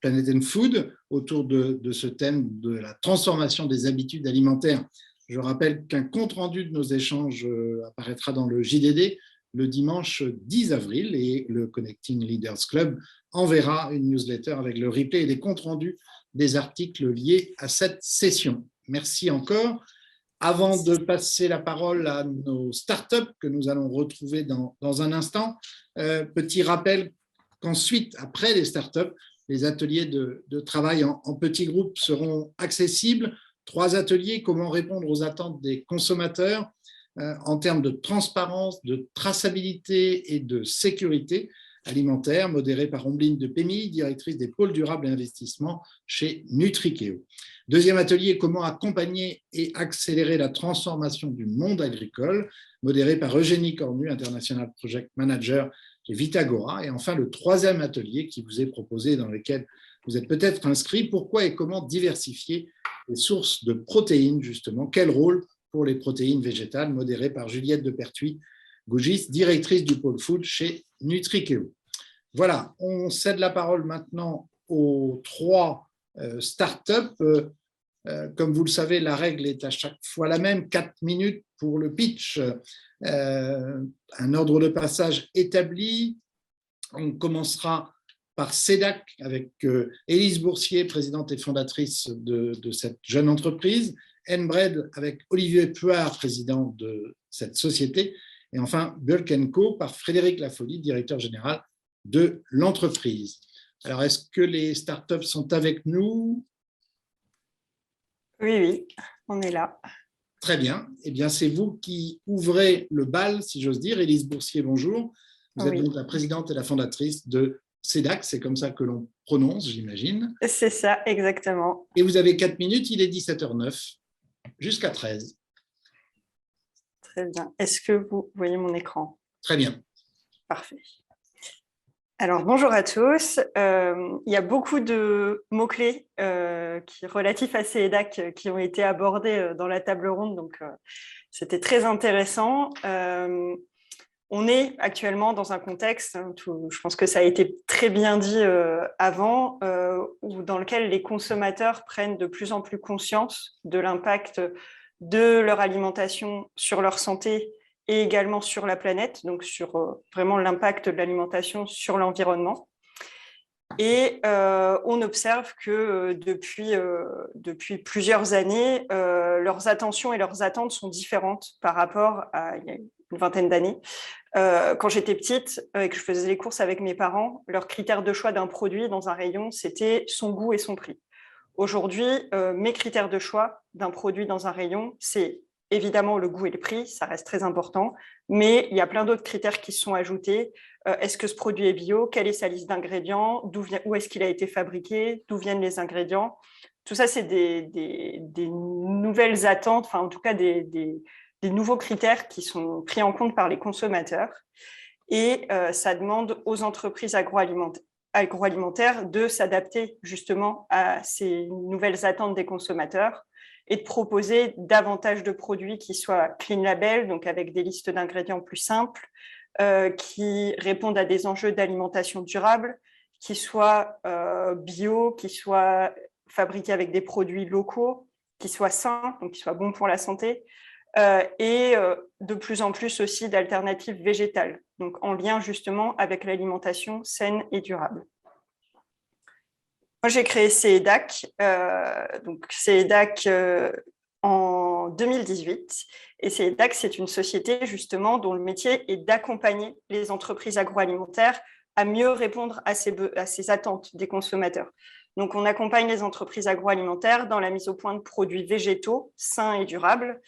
Planet and Food autour de ce thème de la transformation des habitudes alimentaires. Je rappelle qu'un compte-rendu de nos échanges apparaîtra dans le JDD le dimanche 10 avril et le Connecting Leaders Club enverra une newsletter avec le replay et des comptes rendus des articles liés à cette session. Merci encore. Avant de passer la parole à nos startups que nous allons retrouver dans un instant, petit rappel qu'ensuite, après les startups, les ateliers de travail en petits groupes seront accessibles. 3 ateliers, comment répondre aux attentes des consommateurs en termes de transparence, de traçabilité et de sécurité alimentaire, modérés par Ombline de Pémy, directrice des pôles durables et investissements chez Nutrikeo. 2e atelier, comment accompagner et accélérer la transformation du monde agricole, modéré par Eugénie Cornu, International Project Manager chez Vitagora. Et enfin, le 3e atelier qui vous est proposé, dans lequel vous êtes peut-être inscrit, pourquoi et comment diversifier les sources de protéines, justement, quel rôle pour les protéines végétales, modéré par Juliette de Pertuis-Gougis, directrice du pôle food chez Nutrikeo. Voilà, on cède la parole maintenant aux 3 startups. Comme vous le savez, la règle est à chaque fois la même, 4 minutes pour le pitch, un ordre de passage établi. On commencera par CEDAC avec Élise Boursier, présidente et fondatrice de cette jeune entreprise, Enbred avec Olivier Puard, président de cette société, et enfin Bulk & Co par Frédéric Lafolie, directeur général de l'entreprise. Alors, est-ce que les startups sont avec nous? Oui, on est là. Très bien. Eh bien, c'est vous qui ouvrez le bal, si j'ose dire. Élise Boursier, bonjour. Vous êtes donc la présidente et la fondatrice de CEDAC, c'est comme ça que l'on prononce, j'imagine. C'est ça, exactement. Et vous avez 4 minutes, il est 17h09, jusqu'à 13. Très bien. Est-ce que vous voyez mon écran? Très bien. Parfait. Alors, bonjour à tous. Il y a beaucoup de mots-clés relatifs à CEDAC qui ont été abordés dans la table ronde, donc c'était très intéressant. On est actuellement dans un contexte, je pense que ça a été très bien dit avant, dans lequel les consommateurs prennent de plus en plus conscience de l'impact de leur alimentation sur leur santé et également sur la planète, donc sur vraiment l'impact de l'alimentation sur l'environnement. Et on observe que depuis plusieurs années, leurs attentions et leurs attentes sont différentes par rapport à il y a une vingtaine d'années. Quand j'étais petite et que je faisais les courses avec mes parents, leur critère de choix d'un produit dans un rayon, c'était son goût et son prix. Aujourd'hui, mes critères de choix d'un produit dans un rayon, c'est évidemment le goût et le prix, ça reste très important, mais il y a plein d'autres critères qui se sont ajoutés. Est-ce que ce produit est bio? Quelle est sa liste d'ingrédients? Où est-ce qu'il a été fabriqué? D'où viennent les ingrédients? Tout ça, c'est des nouvelles attentes, enfin en tout cas des nouveaux critères qui sont pris en compte par les consommateurs. Et ça demande aux entreprises agroalimentaires de s'adapter justement à ces nouvelles attentes des consommateurs et de proposer davantage de produits qui soient clean label, donc avec des listes d'ingrédients plus simples, qui répondent à des enjeux d'alimentation durable, qui soient bio, qui soient fabriqués avec des produits locaux, qui soient sains, donc qui soient bons pour la santé, et de plus en plus aussi d'alternatives végétales, donc en lien justement avec l'alimentation saine et durable. Moi, j'ai créé CEDAC, donc CEDAC en 2018. Et CEDAC, c'est une société justement dont le métier est d'accompagner les entreprises agroalimentaires à mieux répondre à ces attentes des consommateurs. Donc, on accompagne les entreprises agroalimentaires dans la mise au point de produits végétaux sains et durables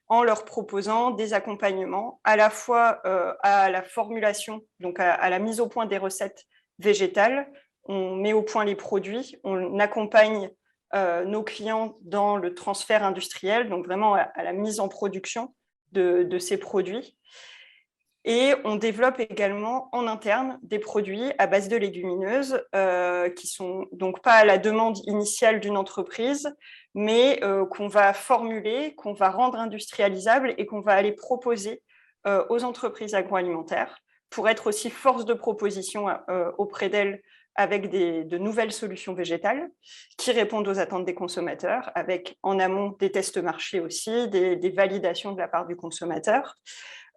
en leur proposant des accompagnements à la fois à la formulation, donc à la mise au point des recettes végétales. On met au point les produits, on accompagne nos clients dans le transfert industriel, donc vraiment à la mise en production de ces produits. Et on développe également en interne des produits à base de légumineuses qui sont donc pas à la demande initiale d'une entreprise, mais qu'on va formuler, qu'on va rendre industrialisables et qu'on va aller proposer aux entreprises agroalimentaires pour être aussi force de proposition auprès d'elles avec de nouvelles solutions végétales qui répondent aux attentes des consommateurs, avec en amont des tests marchés aussi, des validations de la part du consommateur.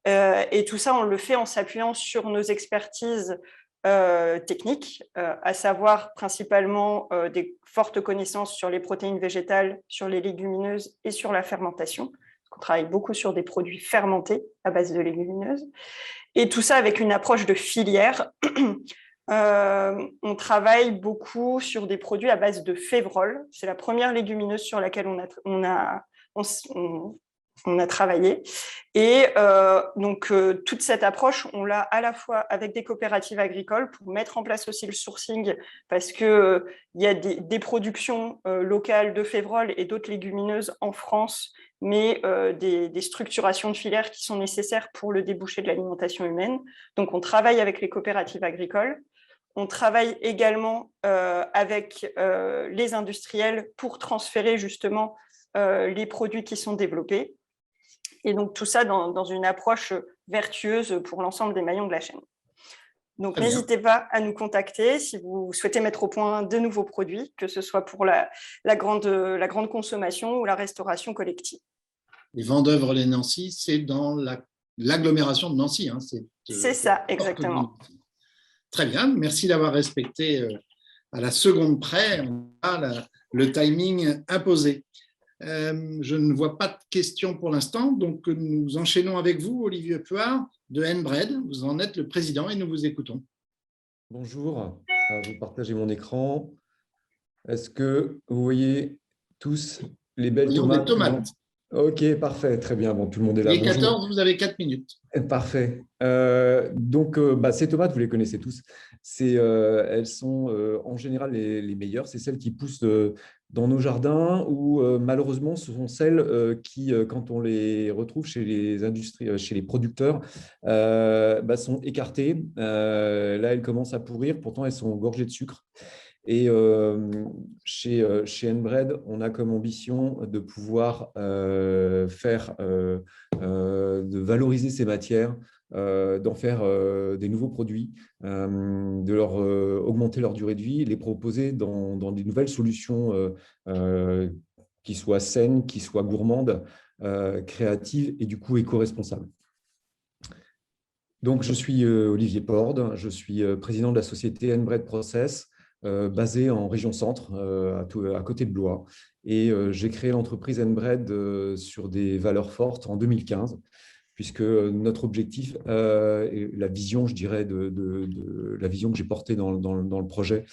Et tout ça, on le fait en s'appuyant sur nos expertises techniques, à savoir principalement des fortes connaissances sur les protéines végétales, sur les légumineuses et sur la fermentation. On travaille beaucoup sur des produits fermentés à base de légumineuses. Et tout ça avec une approche de filière. On travaille beaucoup sur des produits à base de févrole. C'est la première légumineuse sur laquelle on a travaillé. Et donc, toute cette approche, on l'a à la fois avec des coopératives agricoles pour mettre en place aussi le sourcing, parce qu'il y a des productions locales de févrole et d'autres légumineuses en France, mais des structurations de filières qui sont nécessaires pour le débouché de l'alimentation humaine. Donc, on travaille avec les coopératives agricoles. On travaille également avec les industriels pour transférer justement les produits qui sont développés. Et donc, tout ça dans une approche vertueuse pour l'ensemble des maillons de la chaîne. Donc, n'hésitez pas à nous contacter si vous souhaitez mettre au point de nouveaux produits, que ce soit pour la grande consommation ou la restauration collective. Les Vendeuvre-les-Nancy, c'est dans l'agglomération de Nancy. Hein, c'est ça, exactement. Très bien, merci d'avoir respecté à la seconde près le timing imposé. Je ne vois pas de questions pour l'instant, donc nous enchaînons avec vous, Olivier Puard de N-Bread. Vous en êtes le président et nous vous écoutons. Bonjour, vous partagez mon écran. Est-ce que vous voyez tous les belles tomates? Ok, parfait, très bien. Bon, tout le monde est là. Les 14, vous avez 4 minutes. Parfait. Donc, ces tomates, vous les connaissez tous. Elles sont en général les meilleures. C'est celles qui poussent dans nos jardins ou malheureusement, ce sont celles qui, quand on les retrouve chez les producteurs, sont écartées. Là, elles commencent à pourrir. Pourtant, elles sont gorgées de sucre. Et chez N-Bread, on a comme ambition de pouvoir de valoriser ces matières, d'en faire des nouveaux produits, de leur augmenter leur durée de vie, les proposer dans des nouvelles solutions qui soient saines, qui soient gourmandes, créatives et du coup éco-responsables. Donc, je suis Olivier Porde, je suis président de la société N-Bread Process, basée en région centre, à côté de Blois. Et j'ai créé l'entreprise N-Bread sur des valeurs fortes en 2015, puisque notre objectif, et la vision, je dirais, la vision que j'ai portée dans le projet,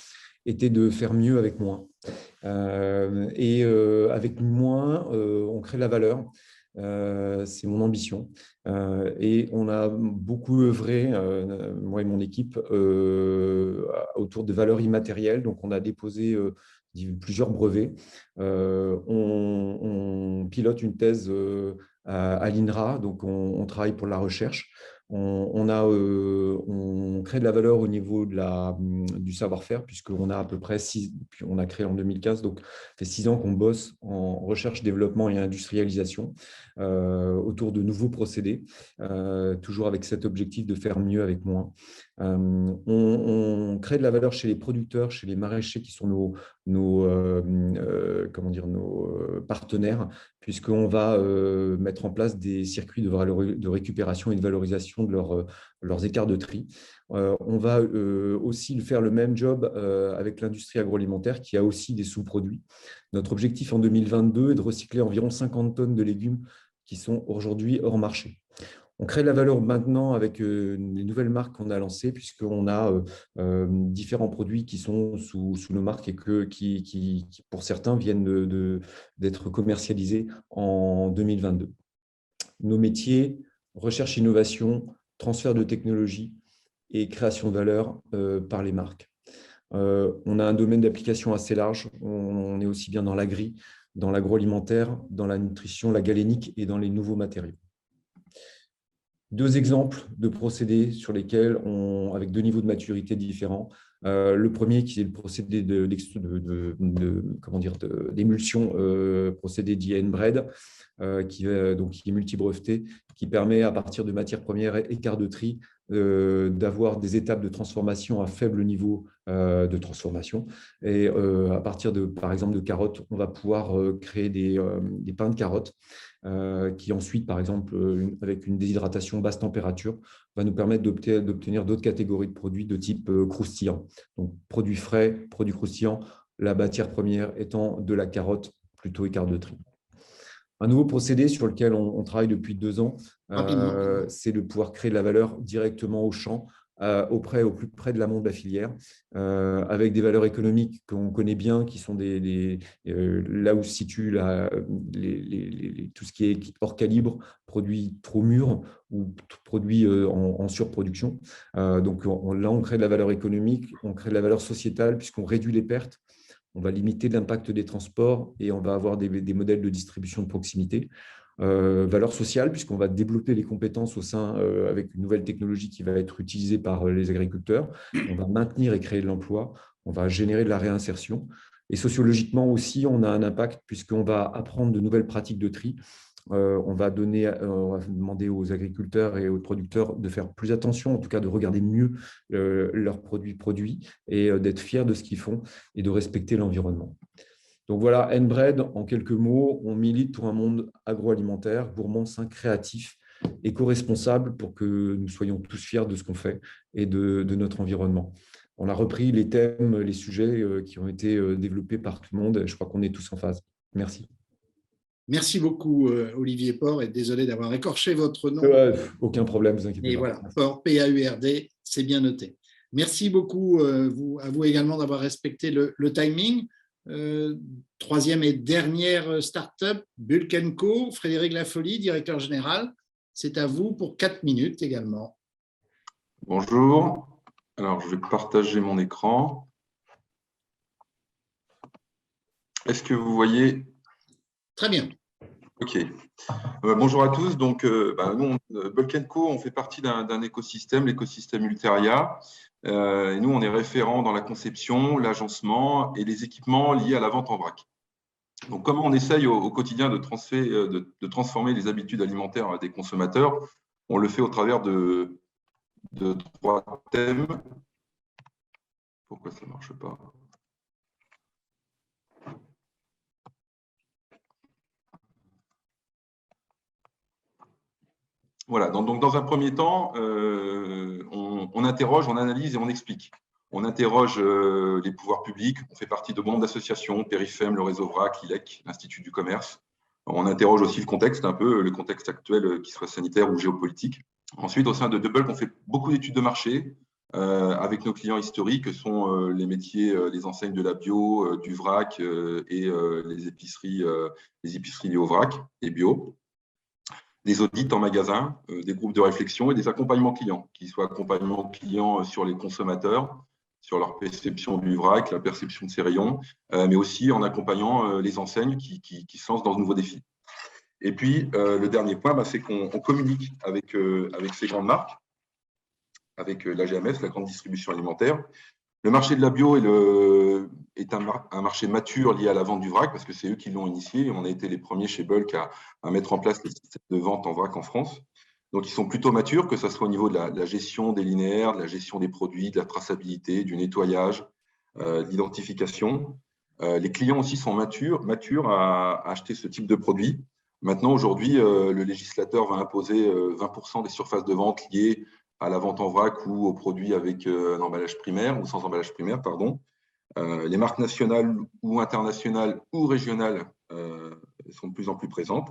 était de faire mieux avec moins. Avec moins, on crée de la valeur. C'est mon ambition. Et on a beaucoup œuvré, moi et mon équipe, autour de valeurs immatérielles. Donc, on a déposé plusieurs brevets. On pilote une thèse à l'INRA, donc on travaille pour la recherche. On crée de la valeur au niveau du savoir-faire, puisqu'on a à peu près on a créé en 2015, donc ça fait 6 ans qu'on bosse en recherche, développement et industrialisation autour de nouveaux procédés, toujours avec cet objectif de faire mieux avec moins. On crée de la valeur chez les producteurs, chez les maraîchers qui sont nos partenaires, puisqu'on va mettre en place des circuits de récupération et de valorisation de leurs écarts de tri. On va aussi faire le même job avec l'industrie agroalimentaire qui a aussi des sous-produits. Notre objectif en 2022 est de recycler environ 50 tonnes de légumes qui sont aujourd'hui hors marché. On crée de la valeur maintenant avec les nouvelles marques qu'on a lancées, puisqu'on a différents produits qui sont sous nos marques et qui, pour certains, viennent d'être commercialisés en 2022. Nos métiers, recherche, innovation, transfert de technologie et création de valeur par les marques. On a un domaine d'application assez large. On est aussi bien dans l'agri, dans l'agroalimentaire, dans la nutrition, la galénique et dans les nouveaux matériaux. 2 exemples de procédés sur lesquels avec 2 niveaux de maturité différents. Le premier qui est le procédé d'émulsion, procédé dit N-Bread, qui est multi-breveté, qui permet à partir de matières premières écart de tri d'avoir des étapes de transformation à faible niveau de transformation. Et à partir par exemple de carottes, on va pouvoir créer des pains de carottes qui ensuite, par exemple, avec une déshydratation basse température, va nous permettre d'obtenir d'autres catégories de produits de type croustillant. Donc, produits frais, produits croustillants, la matière première étant de la carotte, plutôt écart de tri. Un nouveau procédé sur lequel on travaille depuis 2 ans, c'est de pouvoir créer de la valeur directement au champ, au plus près de l'amont de la filière, avec des valeurs économiques qu'on connaît bien, qui sont là où se situe tout ce qui est hors calibre, produits trop mûrs ou produits en surproduction. Donc là, on crée de la valeur économique, on crée de la valeur sociétale puisqu'on réduit les pertes, on va limiter l'impact des transports et on va avoir des modèles de distribution de proximité. Valeur sociale, puisqu'on va développer les compétences au sein avec une nouvelle technologie qui va être utilisée par les agriculteurs. On va maintenir et créer de l'emploi, on va générer de la réinsertion. Et sociologiquement aussi, on a un impact puisqu'on va apprendre de nouvelles pratiques de tri. On va demander aux agriculteurs et aux producteurs de faire plus attention, en tout cas de regarder mieux leurs produits et d'être fiers de ce qu'ils font et de respecter l'environnement. Donc voilà, N-Bread, en quelques mots, on milite pour un monde agroalimentaire, gourmand, sain, créatif, éco-responsable pour que nous soyons tous fiers de ce qu'on fait et de notre environnement. On a repris les thèmes, les sujets qui ont été développés par tout le monde. Je crois qu'on est tous en phase. Merci. Merci beaucoup, Olivier Port, et désolé d'avoir écorché votre nom. Aucun problème, vous inquiétez pas. Et voilà, Port, P-A-U-R-D, c'est bien noté. Merci beaucoup à vous également d'avoir respecté le timing. Troisième et dernière start-up, Bulk & Co, Frédéric Lafolie, directeur général. C'est à vous pour 4 minutes également. Bonjour. Alors, je vais partager mon écran. Est-ce que vous voyez? Très bien. OK. Bonjour à tous. Donc, nous, Bulk & Co, on fait partie d'un écosystème, l'écosystème Ulteria. Et nous, on est référent dans la conception, l'agencement et les équipements liés à la vente en vrac. Donc, comment on essaye au quotidien de transformer les habitudes alimentaires des consommateurs? On le fait au travers de 3 thèmes. Pourquoi ça ne marche pas? Voilà, donc dans un premier temps, on interroge, on analyse et on explique. On interroge les pouvoirs publics, on fait partie de nombre d'associations, Périfem, le réseau VRAC, l'ILEC, l'Institut du commerce. On interroge aussi le contexte, un peu le contexte actuel, qu'il soit sanitaire ou géopolitique. Ensuite, au sein de Bulk, on fait beaucoup d'études de marché avec nos clients historiques, que sont les métiers, les enseignes de la bio, du vrac et les épiceries liées au vrac et bio. Des audits en magasin, des groupes de réflexion et des accompagnements clients, qui soient accompagnements clients sur les consommateurs, sur leur perception du vrac, la perception de ses rayons, mais aussi en accompagnant les enseignes qui se lancent dans de nouveaux défis. Et puis, le dernier point, c'est qu'on communique avec ces grandes marques, avec l'AGMS, la grande distribution alimentaire. Le marché de la bio est un marché mature lié à la vente du vrac, parce que c'est eux qui l'ont initié. On a été les premiers chez Bulk à mettre en place les systèmes de vente en vrac en France. Donc, ils sont plutôt matures, que ce soit au niveau de la gestion des linéaires, de la gestion des produits, de la traçabilité, du nettoyage, de l'identification. Les clients aussi sont matures à acheter ce type de produit. Maintenant, aujourd'hui, le législateur va imposer 20% des surfaces de vente liées à la vente en vrac ou aux produits avec un emballage primaire ou sans emballage primaire, pardon. Les marques nationales ou internationales ou régionales sont de plus en plus présentes.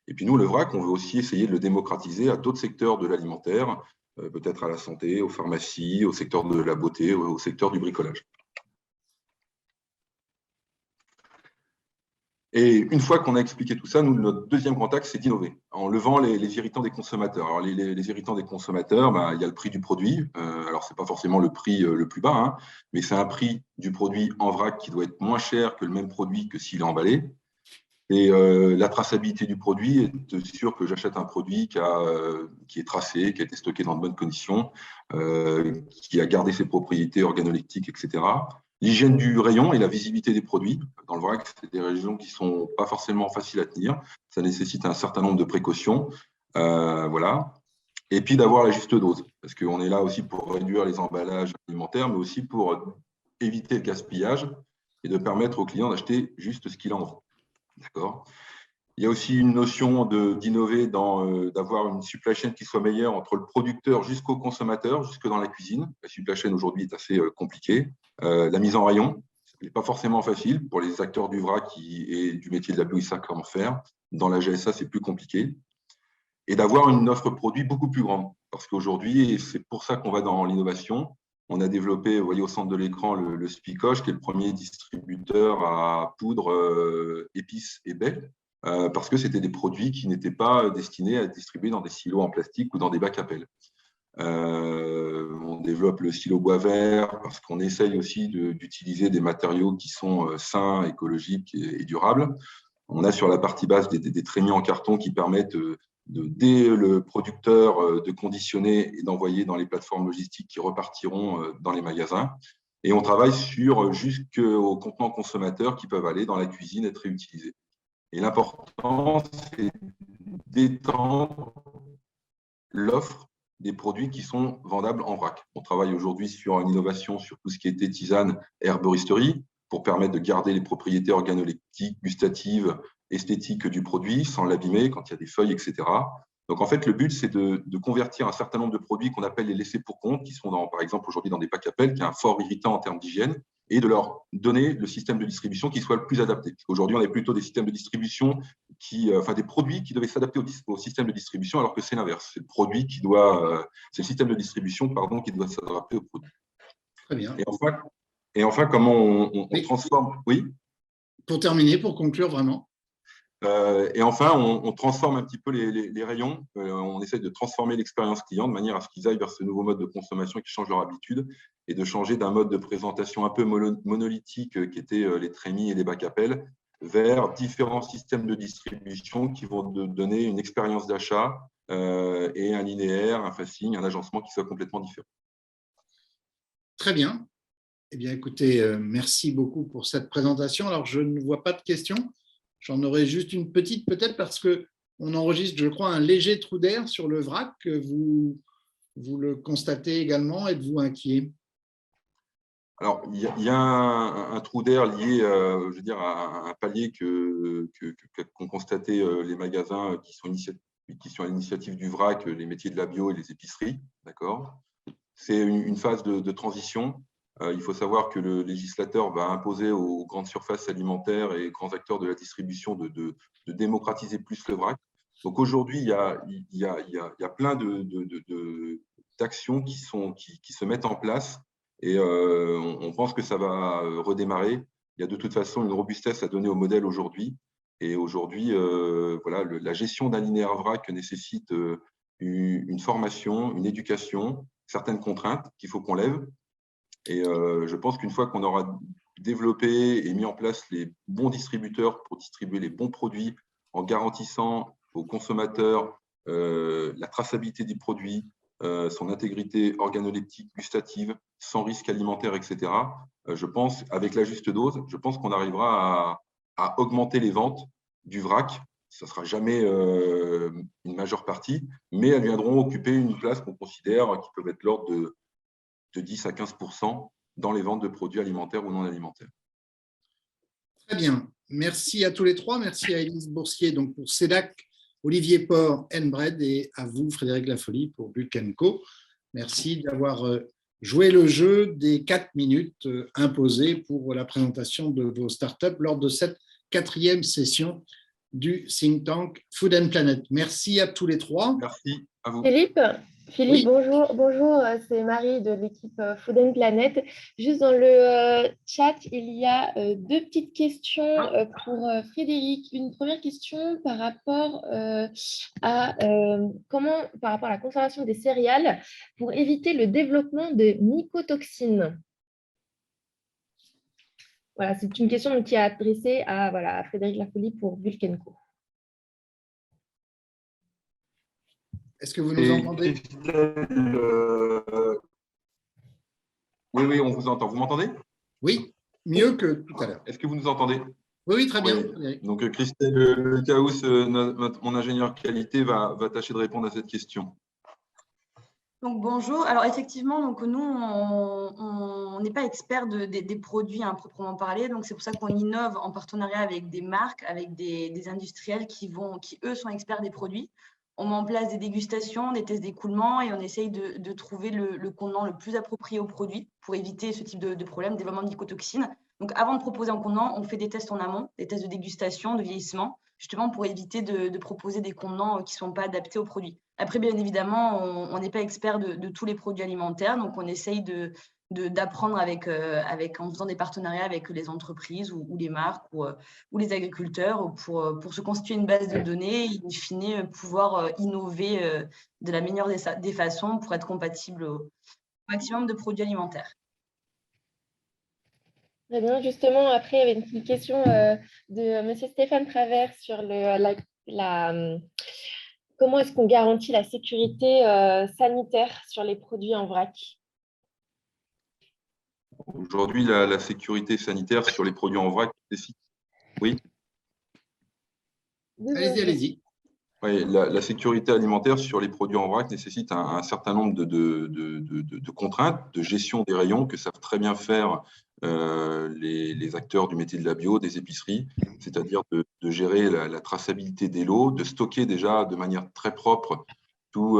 Et puis nous, le vrac, on veut aussi essayer de le démocratiser à d'autres secteurs de l'alimentaire, peut-être à la santé, aux pharmacies, au secteur de la beauté, au secteur du bricolage. Et une fois qu'on a expliqué tout ça, nous, notre deuxième grand axe, c'est d'innover, en levant les irritants des consommateurs. Alors, les irritants des consommateurs, il y a le prix du produit. Alors, ce n'est pas forcément le prix le plus bas, hein, mais c'est un prix du produit en vrac qui doit être moins cher que le même produit que s'il est emballé. Et la traçabilité du produit, être sûr que j'achète un produit qui est tracé, qui a été stocké dans de bonnes conditions, qui a gardé ses propriétés organoleptiques, etc. L'hygiène du rayon et la visibilité des produits. Dans le vrac, c'est des régions qui ne sont pas forcément faciles à tenir. Ça nécessite un certain nombre de précautions. Voilà. Et puis d'avoir la juste dose. Parce qu'on est là aussi pour réduire les emballages alimentaires, mais aussi pour éviter le gaspillage et de permettre aux clients d'acheter juste ce qu'il en faut. D'accord. Il y a aussi une notion d'innover, d'avoir une supply chain qui soit meilleure entre le producteur jusqu'au consommateur, jusque dans la cuisine. La supply chain aujourd'hui est assez compliquée. La mise en rayon, ce n'est pas forcément facile pour les acteurs du vrac et du métier de la bio, ils savent comment faire. Dans la GSA, c'est plus compliqué. Et d'avoir une offre produit beaucoup plus grande. Parce qu'aujourd'hui, et c'est pour ça qu'on va dans l'innovation, on a développé, vous voyez au centre de l'écran, le Spicoche, qui est le premier distributeur à poudre, épices et baies. Parce que c'était des produits qui n'étaient pas destinés à être distribués dans des silos en plastique ou dans des bacs à pelle. On développe le silo bois vert parce qu'on essaye aussi d'utiliser des matériaux qui sont sains, écologiques et durables. On a sur la partie basse des trémies en carton qui permettent dès le producteur de conditionner et d'envoyer dans les plateformes logistiques qui repartiront dans les magasins. Et on travaille jusqu'aux contenants consommateurs qui peuvent aller dans la cuisine et être réutilisés. Et l'important, c'est d'étendre l'offre des produits qui sont vendables en vrac. On travaille aujourd'hui sur une innovation sur tout ce qui était tisane et herboristerie pour permettre de garder les propriétés organoleptiques, gustatives, esthétiques du produit sans l'abîmer quand il y a des feuilles, etc. Donc, en fait, le but, c'est de convertir un certain nombre de produits qu'on appelle les laissés pour compte, qui sont, par exemple, aujourd'hui dans des packs à pelle, qui est un fort irritant en termes d'hygiène, et de leur donner le système de distribution qui soit le plus adapté. Aujourd'hui, on a plutôt des systèmes de distribution, des produits qui devaient s'adapter au système de distribution, alors que c'est l'inverse. C'est c'est le système de distribution, qui doit s'adapter au produit. Très bien. Et enfin, comment on transforme… Oui. Pour terminer, pour conclure vraiment. Et enfin, on transforme un petit peu les rayons. On essaie de transformer l'expérience client de manière à ce qu'ils aillent vers ce nouveau mode de consommation qui change leur habitude et de changer d'un mode de présentation un peu monolithique qui était les trémies et les bacs à pelle vers différents systèmes de distribution qui vont donner une expérience d'achat et un linéaire, un facing, un agencement qui soit complètement différent. Très bien. Eh bien, écoutez, merci beaucoup pour cette présentation. Alors, je ne vois pas de questions. J'en aurais juste une petite peut-être parce qu'on enregistre, je crois, un léger trou d'air sur le vrac. Vous le constatez également. Êtes-vous inquiet? Alors, il y a un trou d'air lié à un palier qu'ont constaté les magasins qui sont à l'initiative du vrac, les métiers de la bio et les épiceries. D'accord. C'est une phase de transition. Il faut savoir que le législateur va imposer aux grandes surfaces alimentaires et grands acteurs de la distribution de démocratiser plus le vrac. Donc aujourd'hui, il y a plein d'actions qui se mettent en place et on pense que ça va redémarrer. Il y a de toute façon une robustesse à donner au modèle aujourd'hui. Et aujourd'hui, la gestion d'un linéaire vrac nécessite une formation, une éducation, certaines contraintes qu'il faut qu'on lève. Et je pense qu'une fois qu'on aura développé et mis en place les bons distributeurs pour distribuer les bons produits en garantissant aux consommateurs la traçabilité des produits, son intégrité organoleptique, gustative, sans risque alimentaire, etc., je pense, avec la juste dose, je pense qu'on arrivera à augmenter les ventes du vrac. Ça ne sera jamais une majeure partie, mais elles viendront occuper une place qu'on considère qui peut être l'ordre de 10 à 15% dans les ventes de produits alimentaires ou non alimentaires. Très bien. Merci à tous les trois. Merci à Élise Boursier donc pour CEDAC, Olivier Port, N-Bread, et à vous, Frédéric Lafolie, pour Bulk & Co. Merci d'avoir joué le jeu des 4 minutes imposées pour la présentation de vos startups lors de cette 4e session du think tank Food & Planet. Merci à tous les trois. Merci à vous. Philippe, Oui. bonjour, c'est Marie de l'équipe Food & Planet. Juste dans le chat, il y a 2 petites questions pour Frédéric. Une première question par rapport à la conservation des céréales pour éviter le développement de mycotoxines. Voilà, c'est une question qui est adressée à Frédéric Lafolie pour Bulk & Co. Est-ce que vous nous entendez? Oui, on vous entend. Vous m'entendez? Oui, mieux que tout à l'heure. Est-ce que vous nous entendez? Oui, très bien. Oui. Donc, Christelle Lecaus, mon ingénieur qualité, va tâcher de répondre à cette question. Donc, bonjour. Alors, effectivement, donc, nous, on n'est pas expert des produits proprement parler. Donc, c'est pour ça qu'on innove en partenariat avec des marques, avec des industriels qui, eux, sont experts des produits. On met en place des dégustations, des tests d'écoulement et on essaye de trouver le contenant le plus approprié au produit pour éviter ce type de problème, développement de mycotoxines. Donc, avant de proposer un contenant, on fait des tests en amont, des tests de dégustation, de vieillissement, justement pour éviter de proposer des contenants qui ne sont pas adaptés au produit. Après, bien évidemment, on n'est pas expert de tous les produits alimentaires, donc on essaye d'apprendre en faisant des partenariats avec les entreprises ou les marques ou les agriculteurs pour se constituer une base de données et in fine pouvoir innover de la meilleure des façons pour être compatible au maximum de produits alimentaires. Très bien. Justement, après, il y avait une petite question de M. Stéphane Travers sur comment est-ce qu'on garantit la sécurité sanitaire sur les produits en vrac? Aujourd'hui, la sécurité sanitaire sur les produits en vrac nécessite… Oui. Allez-y. Oui, la sécurité alimentaire sur les produits en vrac nécessite un certain nombre de contraintes, de gestion des rayons que savent très bien faire les acteurs du métier de la bio, des épiceries, c'est-à-dire de gérer la traçabilité des lots, de stocker déjà de manière très propre tout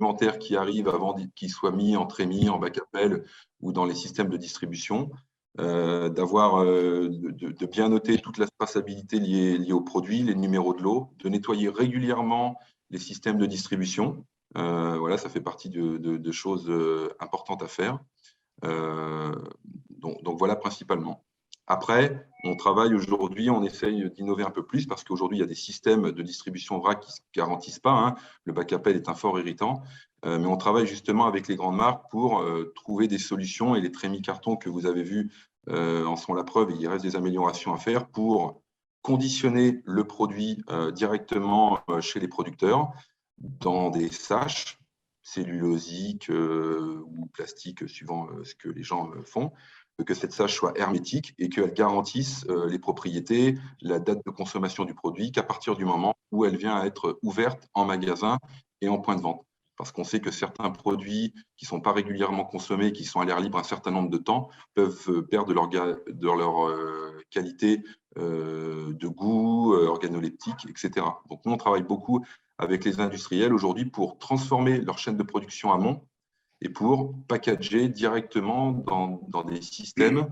alimentaire qui arrive avant qu'il soit mis en trémie, en bac à pelle ou dans les systèmes de distribution, de bien noter toute la traçabilité liée aux produits, les numéros de lot, de nettoyer régulièrement les systèmes de distribution. Voilà, ça fait partie de choses importantes à faire. Donc voilà principalement. Après, on travaille aujourd'hui, on essaye d'innover un peu plus parce qu'aujourd'hui, il y a des systèmes de distribution vrac qui ne se garantissent pas. Hein. Le bac à pelle est un fort irritant. Mais on travaille justement avec les grandes marques pour trouver des solutions et les trémies cartons que vous avez vus en sont la preuve. Il reste des améliorations à faire pour conditionner le produit directement chez les producteurs dans des saches cellulosiques ou plastiques suivant ce que les gens font, que cette sache soit hermétique et qu'elle garantisse les propriétés, la date de consommation du produit qu'à partir du moment où elle vient à être ouverte en magasin et en point de vente. Parce qu'on sait que certains produits qui ne sont pas régulièrement consommés, qui sont à l'air libre un certain nombre de temps, peuvent perdre de leur qualité de goût, organoleptique, etc. Donc nous, on travaille beaucoup avec les industriels aujourd'hui pour transformer leur chaîne de production amont et pour packager directement dans des systèmes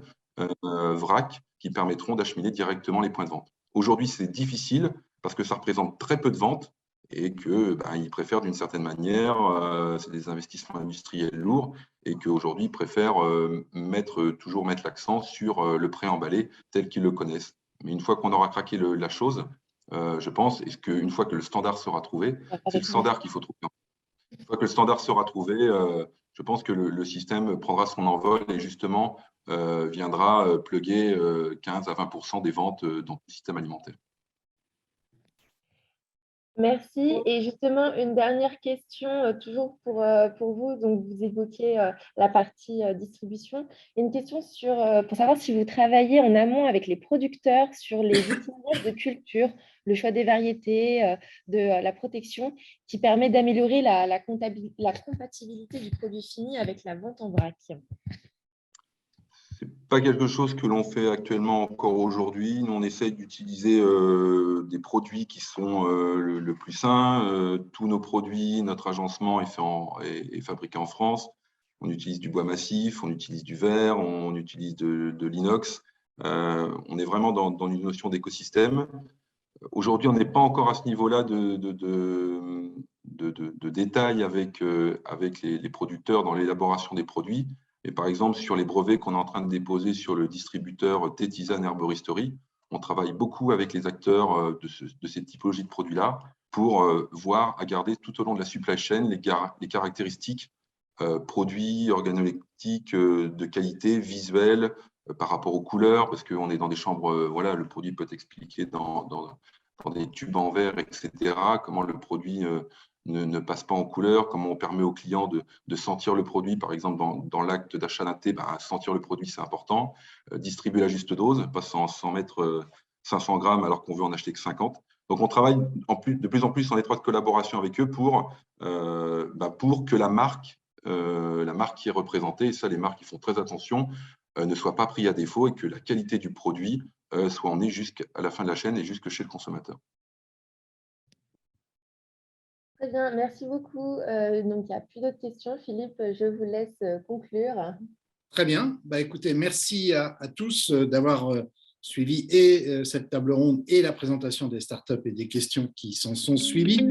vrac qui permettront d'acheminer directement les points de vente. Aujourd'hui, c'est difficile parce que ça représente très peu de ventes et qu'ils préfèrent d'une certaine manière, c'est des investissements industriels lourds, et qu'aujourd'hui, ils préfèrent toujours mettre l'accent sur le pré-emballé tel qu'ils le connaissent. Mais une fois qu'on aura craqué la chose, je pense, et qu'une fois que le standard sera trouvé, c'est le standard qu'il faut trouver. Une fois que le standard sera trouvé, je pense que le système prendra son envol et justement viendra plugger 15 à 20% des ventes dans le système alimentaire. Merci. Et justement, une dernière question, toujours pour vous. Donc, vous évoquiez la partie distribution. Une question pour savoir si vous travaillez en amont avec les producteurs sur les itinéraires de culture, le choix des variétés, de la protection, qui permet d'améliorer la compatibilité du produit fini avec la vente en vrac. C'est pas quelque chose que l'on fait actuellement encore aujourd'hui. Nous, on essaye d'utiliser des produits qui sont le plus sain. Tous nos produits, notre agencement est fabriqué en France. On utilise du bois massif, on utilise du verre, on utilise de l'inox. On est vraiment dans une notion d'écosystème. Aujourd'hui, on n'est pas encore à ce niveau-là de détail avec les producteurs dans l'élaboration des produits. Et par exemple, sur les brevets qu'on est en train de déposer sur le distributeur T-Tisane Herboristerie, on travaille beaucoup avec les acteurs de ces typologies de produits-là pour voir, à garder tout au long de la supply chain les caractéristiques produits organoleptiques de qualité visuelle par rapport aux couleurs, parce qu'on est dans des chambres, voilà, le produit peut être expliqué dans des tubes en verre, etc., comment le produit ne passe pas en couleur, comment on permet aux clients de sentir le produit, par exemple dans l'acte d'achat d'un thé, sentir le produit c'est important, distribuer la juste dose, pas sans mettre 500 grammes alors qu'on veut en acheter que 50. Donc on travaille de plus en plus en étroite collaboration avec eux pour que la marque qui est représentée, et ça les marques qui font très attention, ne soit pas pris à défaut et que la qualité du produit soit emmenée jusqu'à la fin de la chaîne et jusque chez le consommateur. Très bien, merci beaucoup. Donc, il n'y a plus d'autres questions. Philippe, je vous laisse conclure. Très bien. Écoutez, merci à tous d'avoir suivi et cette table ronde et la présentation des startups et des questions qui s'en sont suivies.